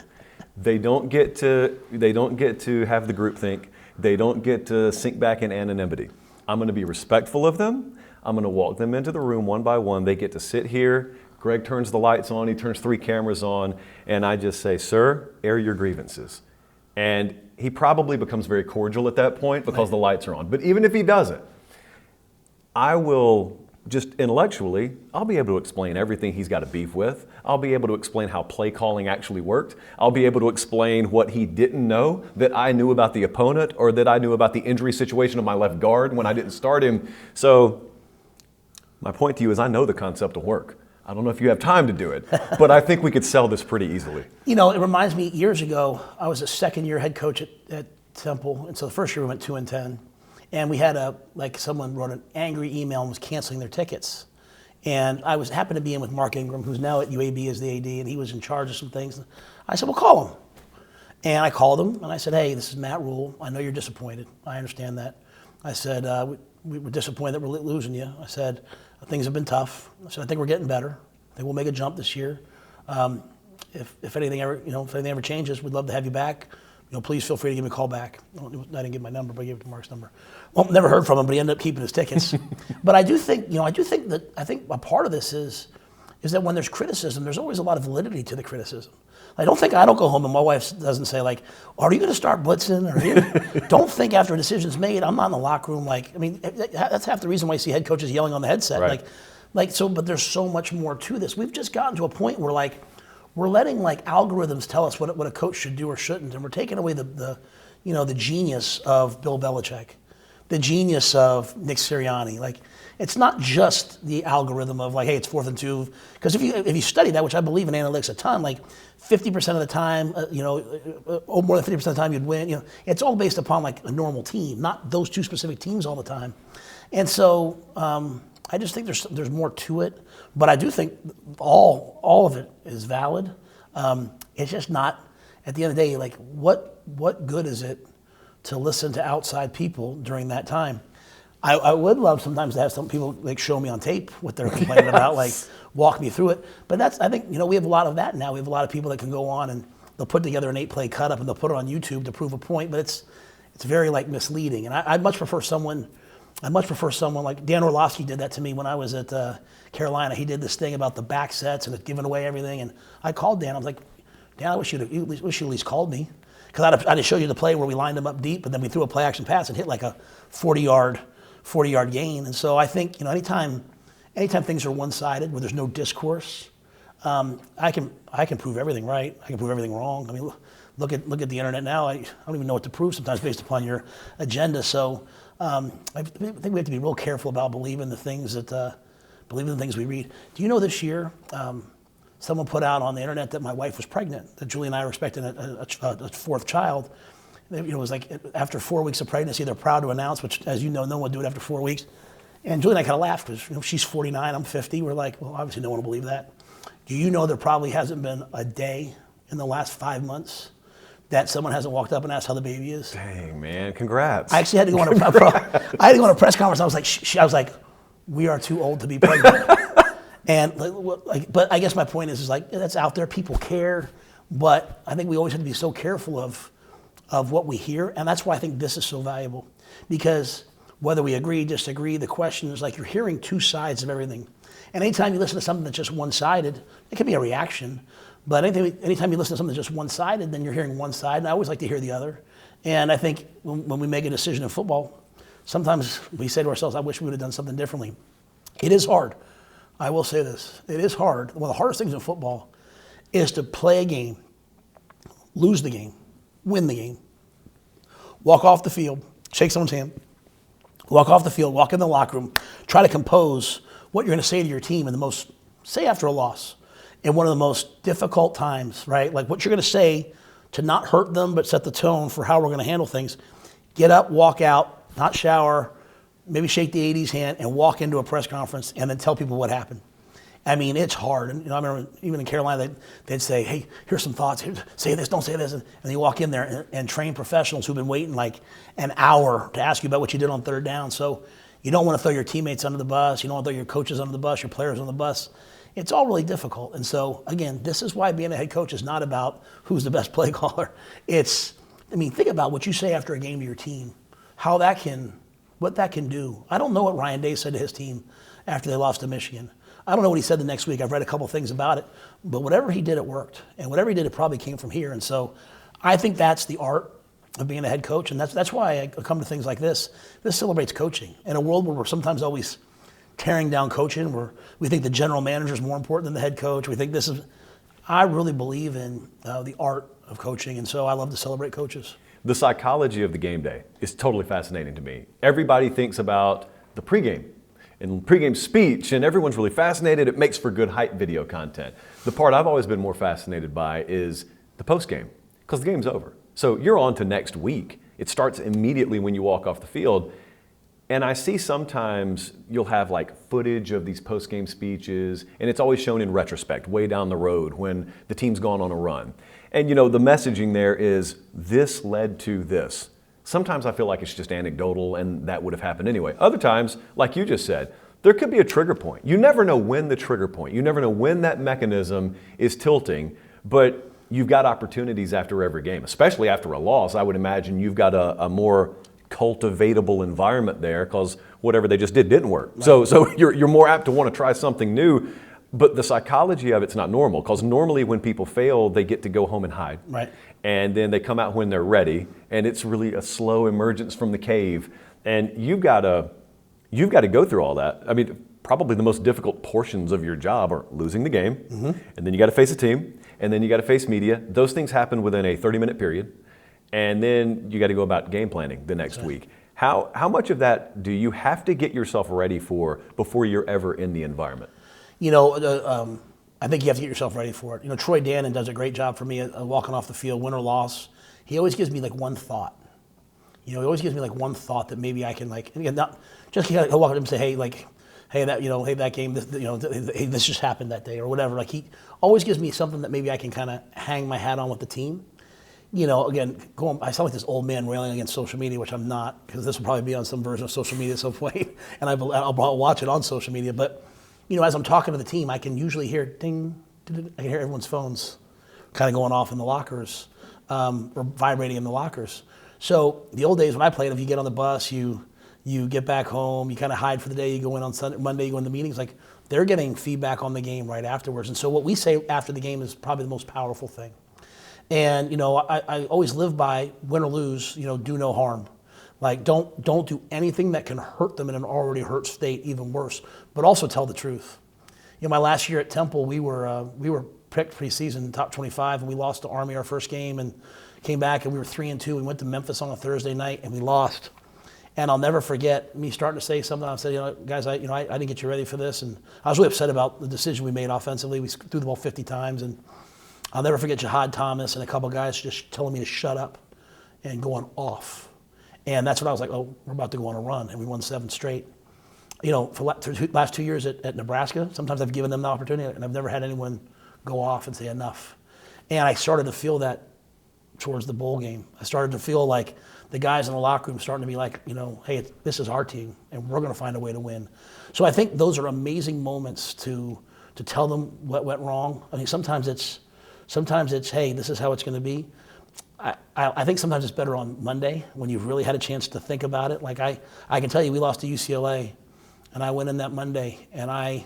They don't get to have the groupthink. They don't get to sink back in anonymity. I'm going to be respectful of them. I'm going to walk them into the room one by one. They get to sit here. Greg turns the lights on. He turns 3 cameras on. And I just say, sir, air your grievances. And he probably becomes very cordial at that point because the lights are on. But even if he doesn't, I will just intellectually, I'll be able to explain everything he's got a beef with. I'll be able to explain how play calling actually worked. I'll be able to explain what he didn't know that I knew about the opponent or that I knew about the injury situation of my left guard when I didn't start him. So my point to you is I know the concept will work. I don't know if you have time to do it, but I think we could sell this pretty easily. It reminds me, years ago, I was a second-year head coach at Temple, and so the first year we went 2-10. And we had someone wrote an angry email and was canceling their tickets. And I happened to be in with Mark Ingram, who's now at UAB as the AD, and he was in charge of some things. I said, well, call him. And I called him, and I said, hey, this is Matt Rhule. I know you're disappointed. I understand that. I said, we were disappointed that we're losing you. I said, things have been tough. I said, I think we're getting better. I think we'll make a jump this year. If anything ever changes, we'd love to have you back. Please feel free to give me a call back. I didn't give my number, but I gave it to Mark's number. Well, never heard from him, but he ended up keeping his tickets. But I think a part of this is is that when there's criticism, there's always a lot of validity to the criticism. I don't go home and my wife doesn't say like, are you going to start blitzing? Or don't think after a decision's made, I'm not in the locker room. Like, I mean, that's half the reason why you see head coaches yelling on the headset. Right. But there's so much more to this. We've just gotten to a point where like, we're letting like algorithms tell us what a coach should do or shouldn't. And we're taking away the genius of Bill Belichick, the genius of Nick Sirianni. Like, it's not just the algorithm of like, hey, it's 4th and 2. Because if you study that, which I believe in analytics a ton, like 50% of the time, more than 50% of the time you'd win. It's all based upon like a normal team, not those two specific teams all the time. And so I just think there's more to it. But I do think all of it is valid. It's just not, at the end of the day, like what good is it to listen to outside people during that time? I would love sometimes to have some people like show me on tape what they're complaining about, like walk me through it. But I think we have a lot of that now. We have a lot of people that can go on and they'll put together an 8-play cut up and they'll put it on YouTube to prove a point. But it's very like misleading. And I'd much prefer someone like Dan Orlovsky did that to me when I was at Carolina. He did this thing about the back sets and giving away everything. And I called Dan. I was like, Dan, I wish you at least called me. Because I'd have showed you the play where we lined them up deep, and then we threw a play action pass and hit like a 40-yard gain. And so I think, anytime things are one-sided, where there's no discourse, I can prove everything right. I can prove everything wrong. I mean, look at the internet now. I don't even know what to prove sometimes based upon your agenda. So I think we have to be real careful about believing the things we read. Do you know this year, someone put out on the internet that my wife was pregnant, that Julie and I were expecting a 4th child. It was like after 4 weeks of pregnancy, they're proud to announce, which, as you know, no one would do it after 4 weeks. And Julie and I kind of laughed because she's 49, I'm 50. We're like, well, obviously no one will believe that. Do you know there probably hasn't been a day in the last 5 months that someone hasn't walked up and asked how the baby is? Dang, man, congrats. I actually had to go on a press conference. I was like, we are too old to be pregnant. And but I guess my point is like that's out there. People care, but I think we always have to be so careful of what we hear, and that's why I think this is so valuable. Because whether we agree, disagree, the question is like you're hearing two sides of everything. And anytime you listen to something that's just one-sided, it can be a reaction. But anytime you listen to something that's just one-sided, then you're hearing one side, and I always like to hear the other. And I think when we make a decision in football, sometimes we say to ourselves, I wish we would have done something differently. It is hard. I will say this. It is hard. One of the hardest things in football is to play a game, lose the game, win the game, walk off the field, shake someone's hand, walk off the field, walk in the locker room, try to compose what you're going to say to your team say after a loss, in one of the most difficult times, right? Like what you're going to say to not hurt them, but set the tone for how we're going to handle things. Get up, walk out, not shower, maybe shake the AD's hand and walk into a press conference and then tell people what happened. I mean, it's hard. And I remember even in Carolina, they'd say, hey, here's some thoughts. Say this, don't say this. And you walk in there and train professionals who've been waiting like an hour to ask you about what you did on third down. So you don't want to throw your teammates under the bus. You don't want to throw your coaches under the bus, your players on the bus. It's all really difficult. And so, again, this is why being a head coach is not about who's the best play caller. Think about what you say after a game to your team, what that can do. I don't know what Ryan Day said to his team after they lost to Michigan. I don't know what he said the next week. I've read a couple things about it. But whatever he did, it worked. And whatever he did, it probably came from here. And so I think that's the art of being a head coach. And that's why I come to things like this. This celebrates coaching. In a world where we're sometimes always tearing down coaching, where we think the general manager is more important than the head coach. I really believe in the art of coaching. And so I love to celebrate coaches. The psychology of the game day is totally fascinating to me. Everybody thinks about the pregame and pregame speech, and everyone's really fascinated. It makes for good hype video content. The part I've always been more fascinated by is the postgame, because the game's over. So you're on to next week. It starts immediately when you walk off the field. And I see sometimes you'll have like footage of these postgame speeches, and it's always shown in retrospect, way down the road when the team's gone on a run. And the messaging there is, this led to this. Sometimes I feel like it's just anecdotal and that would have happened anyway. Other times, like you just said, there could be a trigger point. You never know when the trigger point, you never know when that mechanism is tilting, but you've got opportunities after every game, especially after a loss. I would imagine you've got a more cultivatable environment there because whatever they just did didn't work. Right. So you're more apt to want to try something new. But the psychology of it's not normal, because normally when people fail, they get to go home and hide. Right. And then they come out when they're ready, and it's really a slow emergence from the cave. And you've got to go through all that. I mean, probably the most difficult portions of your job are losing the game, and then you got to face a team, and then you got to face media. Those things happen within a 30-minute period, and then you got to go about game planning the next week. How much of that do you have to get yourself ready for before you're ever in the environment? I think you have to get yourself ready for it. Troy Dannon does a great job for me walking off the field, win or loss. He always gives me like one thought. He always gives me like one thought that maybe I can like, and again, not just he'll walk up and say, hey, that game, this just happened that day or whatever. Like he always gives me something that maybe I can kind of hang my hat on with the team. Again, I sound like this old man railing against social media, which I'm not, because this will probably be on some version of social media at some point, and I'll watch it on social media. But as I'm talking to the team, I can usually hear ding, I can hear everyone's phones kind of going off in the lockers, or vibrating in the lockers. So the old days when I played, if you get on the bus, you get back home, you kind of hide for the day, you go in on Monday, you go in the meetings, like they're getting feedback on the game right afterwards. And so what we say after the game is probably the most powerful thing. And, I always live by win or lose, do no harm. Like don't do anything that can hurt them in an already hurt state, even worse, but also tell the truth. My last year at Temple, we were picked preseason top 25, and we lost to Army our first game, and came back and we were 3-2. We went to Memphis on a Thursday night and we lost. And I'll never forget me starting to say something. I said, guys, I didn't get you ready for this, and I was really upset about the decision we made offensively. We threw the ball 50 times, and I'll never forget Jihad Thomas and a couple guys just telling me to shut up and going off. And that's when I was like, oh, we're about to go on a run, and we won 7 straight. For the last 2 years at Nebraska, sometimes I've given them the opportunity, and I've never had anyone go off and say enough. And I started to feel that towards the bowl game. I started to feel like the guys in the locker room starting to be like, hey, this is our team, and we're going to find a way to win. So I think those are amazing moments to tell them what went wrong. I mean, sometimes it's, hey, this is how it's going to be. I think sometimes it's better on Monday when you've really had a chance to think about it. Like I can tell you, we lost to UCLA, and I went in that Monday, and I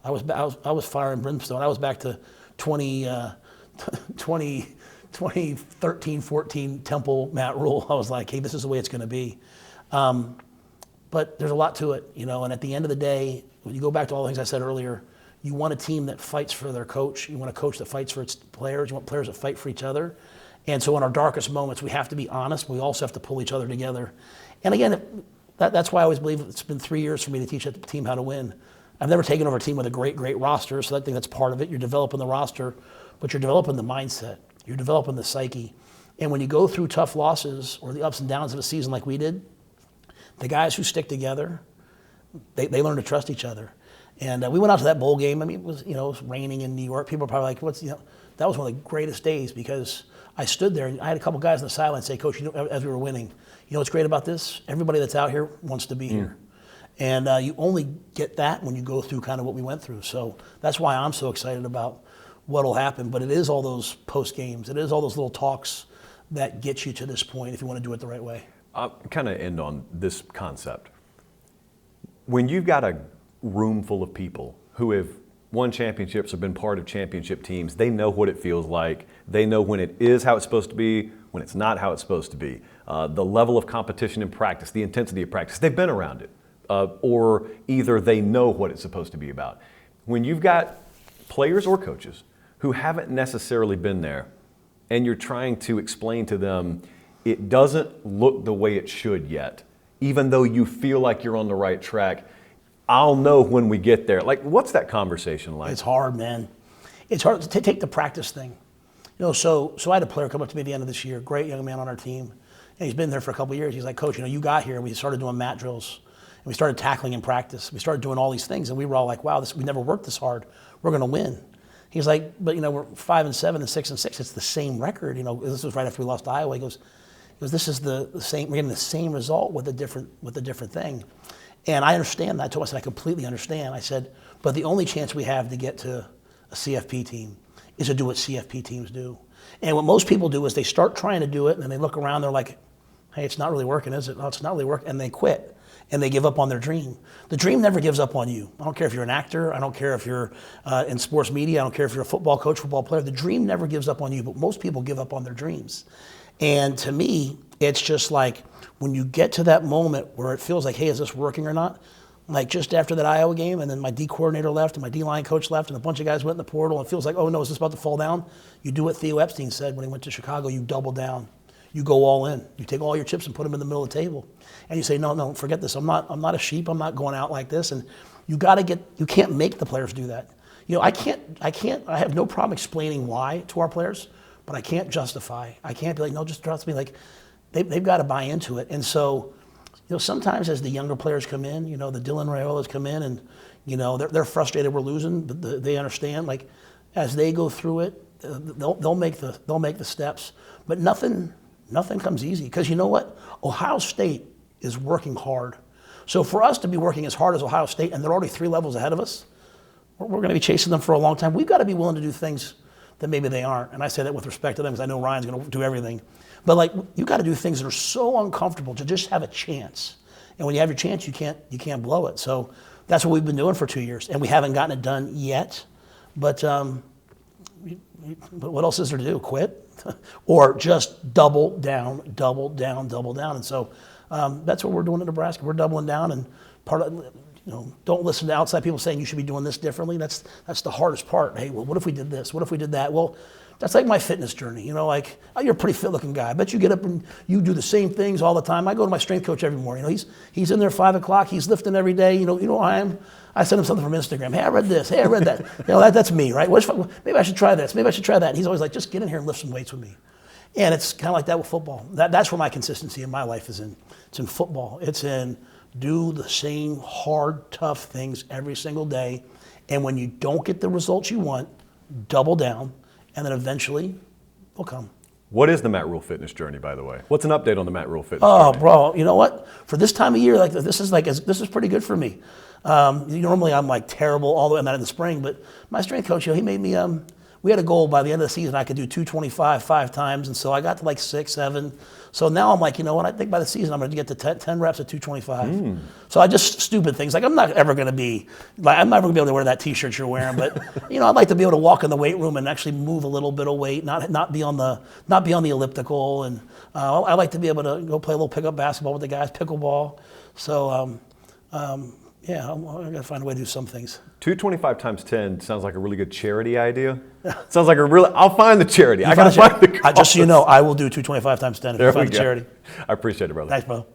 was fire and brimstone. I was back to 2013, 14 Temple, Matt Rhule. I was like, hey, this is the way it's going to be. But there's a lot to it, and at the end of the day, when you go back to all the things I said earlier, you want a team that fights for their coach. You want a coach that fights for its players. You want players that fight for each other. And so in our darkest moments, we have to be honest. We also have to pull each other together. And again, that's why I always believe it's been 3 years for me to teach the team how to win. I've never taken over a team with a great roster, so I think that's part of it. You're developing the roster, but you're developing the mindset. You're developing the psyche. And when you go through tough losses or the ups and downs of a season like we did, the guys who stick together, they learn to trust each other. And we went out to that bowl game. I mean, it was raining in New York. People are probably like, that was one of the greatest days, because I stood there and I had a couple guys on the sideline say, Coach, as we were winning, what's great about this? Everybody that's out here wants to be here. And you only get that when you go through kind of what we went through. So that's why I'm so excited about what will happen. But it is all those post games. It is all those little talks that get you to this point if you want to do it the right way. I'll kind of end on this concept. When you've got a room full of people who have won championships or been part of championship teams, they know what it feels like. They know when it is how it's supposed to be, when it's not how it's supposed to be. The level of competition in practice, the intensity of practice, they've been around it. Or either they know what it's supposed to be about. When you've got players or coaches who haven't necessarily been there, and you're trying to explain to them it doesn't look the way it should yet, even though you feel like you're on the right track, I'll know when we get there. Like, what's that conversation like? It's hard, man. It's hard to take the practice thing. So I had a player come up to me at the end of this year, great young man on our team, and he's been there for a couple of years. He's like, Coach, you got here, and we started doing mat drills, and we started tackling in practice. We started doing all these things, and we were all like, wow, we never worked this hard. We're going to win. He's like, but we're 5-7 and 6-6. It's the same record. This was right after we lost to Iowa. He goes, this is the same. We're getting the same result with a different thing. And I understand that. I told him, I said, I completely understand. I said, but the only chance we have to get to a CFP team is to do what CFP teams do. And what most people do is they start trying to do it, and then they look around, they're like, hey, it's not really working, is it? No, it's not really working, and they quit. and they give up on their dream. The dream never gives up on you. I don't care if you're an actor. I don't care if you're in sports media. I don't care if you're a football coach, football player. The dream never gives up on you, but most people give up on their dreams. And to me, it's just like when you get to that moment where it feels like, hey, is this working or not? Like just after that Iowa game, and then my D coordinator left, and my D-line coach left, and a bunch of guys went in the portal, and it feels like, oh no, is this about to fall down? You do what Theo Epstein said when he went to Chicago, you double down. You go all in. You take all your chips and put them in the middle of the table. And you say, no, forget this. I'm not a sheep. I'm not going out like this. And you can't make the players do that. I have no problem explaining why to our players, but I can't justify. I can't be like, no, just trust me. Like, they've got to buy into it. And so, sometimes as the younger players come in, the Dylan Raiolas come in and, they're frustrated we're losing, but they understand. Like, as they go through it, they'll make the steps. But nothing comes easy, because you know what? Ohio State is working hard. So for us to be working as hard as Ohio State, and they're already 3 levels ahead of us, we're going to be chasing them for a long time. We've got to be willing to do things that maybe they aren't. And I say that with respect to them, because I know Ryan's going to do everything. But like, you've got to do things that are so uncomfortable to just have a chance. And when you have your chance, you can't blow it. So that's what we've been doing for 2 years, and we haven't gotten it done yet. But what else is there to do? Quit? Or just double down. And so that's what we're doing in Nebraska. We're doubling down, and don't listen to outside people saying you should be doing this differently. That's the hardest part. Hey, well, what if we did this? What if we did that? Well, that's like my fitness journey. Like, oh, you're a pretty fit-looking guy. I bet you get up and you do the same things all the time. I go to my strength coach every morning. He's in there 5 o'clock. He's lifting every day. You know I am. I send him something from Instagram. Hey, I read this. Hey, I read that. That's me, right? Maybe I should try this. Maybe I should try that. And he's always like, just get in here and lift some weights with me. And it's kind of like that with football. That's where my consistency in my life is in. It's in football. It's in do the same hard, tough things every single day. And when you don't get the results you want, double down, and then eventually they'll come. What is the Matt Rhule fitness journey, by the way? What's an update on the Matt Rhule fitness journey? Oh, bro, you know what? For this time of year, like this is pretty good for me. Normally I'm like terrible all the way, I'm not in the spring, but my strength coach, he made me, we had a goal by the end of the season I could do 225 5 times, and so I got to like 6, 7. So now I'm like, you know what, I think by the season I'm going to get to 10 reps at 225. So I just stupid things. Like I'm not never going to be able to wear that t-shirt you're wearing, but I'd like to be able to walk in the weight room and actually move a little bit of weight, not be on the elliptical, and I like to be able to go play a little pickup basketball with the guys, pickleball. So yeah, I got to find a way to do some things. 225 times 10 sounds like a really good charity idea. Sounds like I'll find the charity. I got to find the cause. Just so you know, I will do 225 times 10 if you find the charity. I appreciate it, brother. Thanks, bro.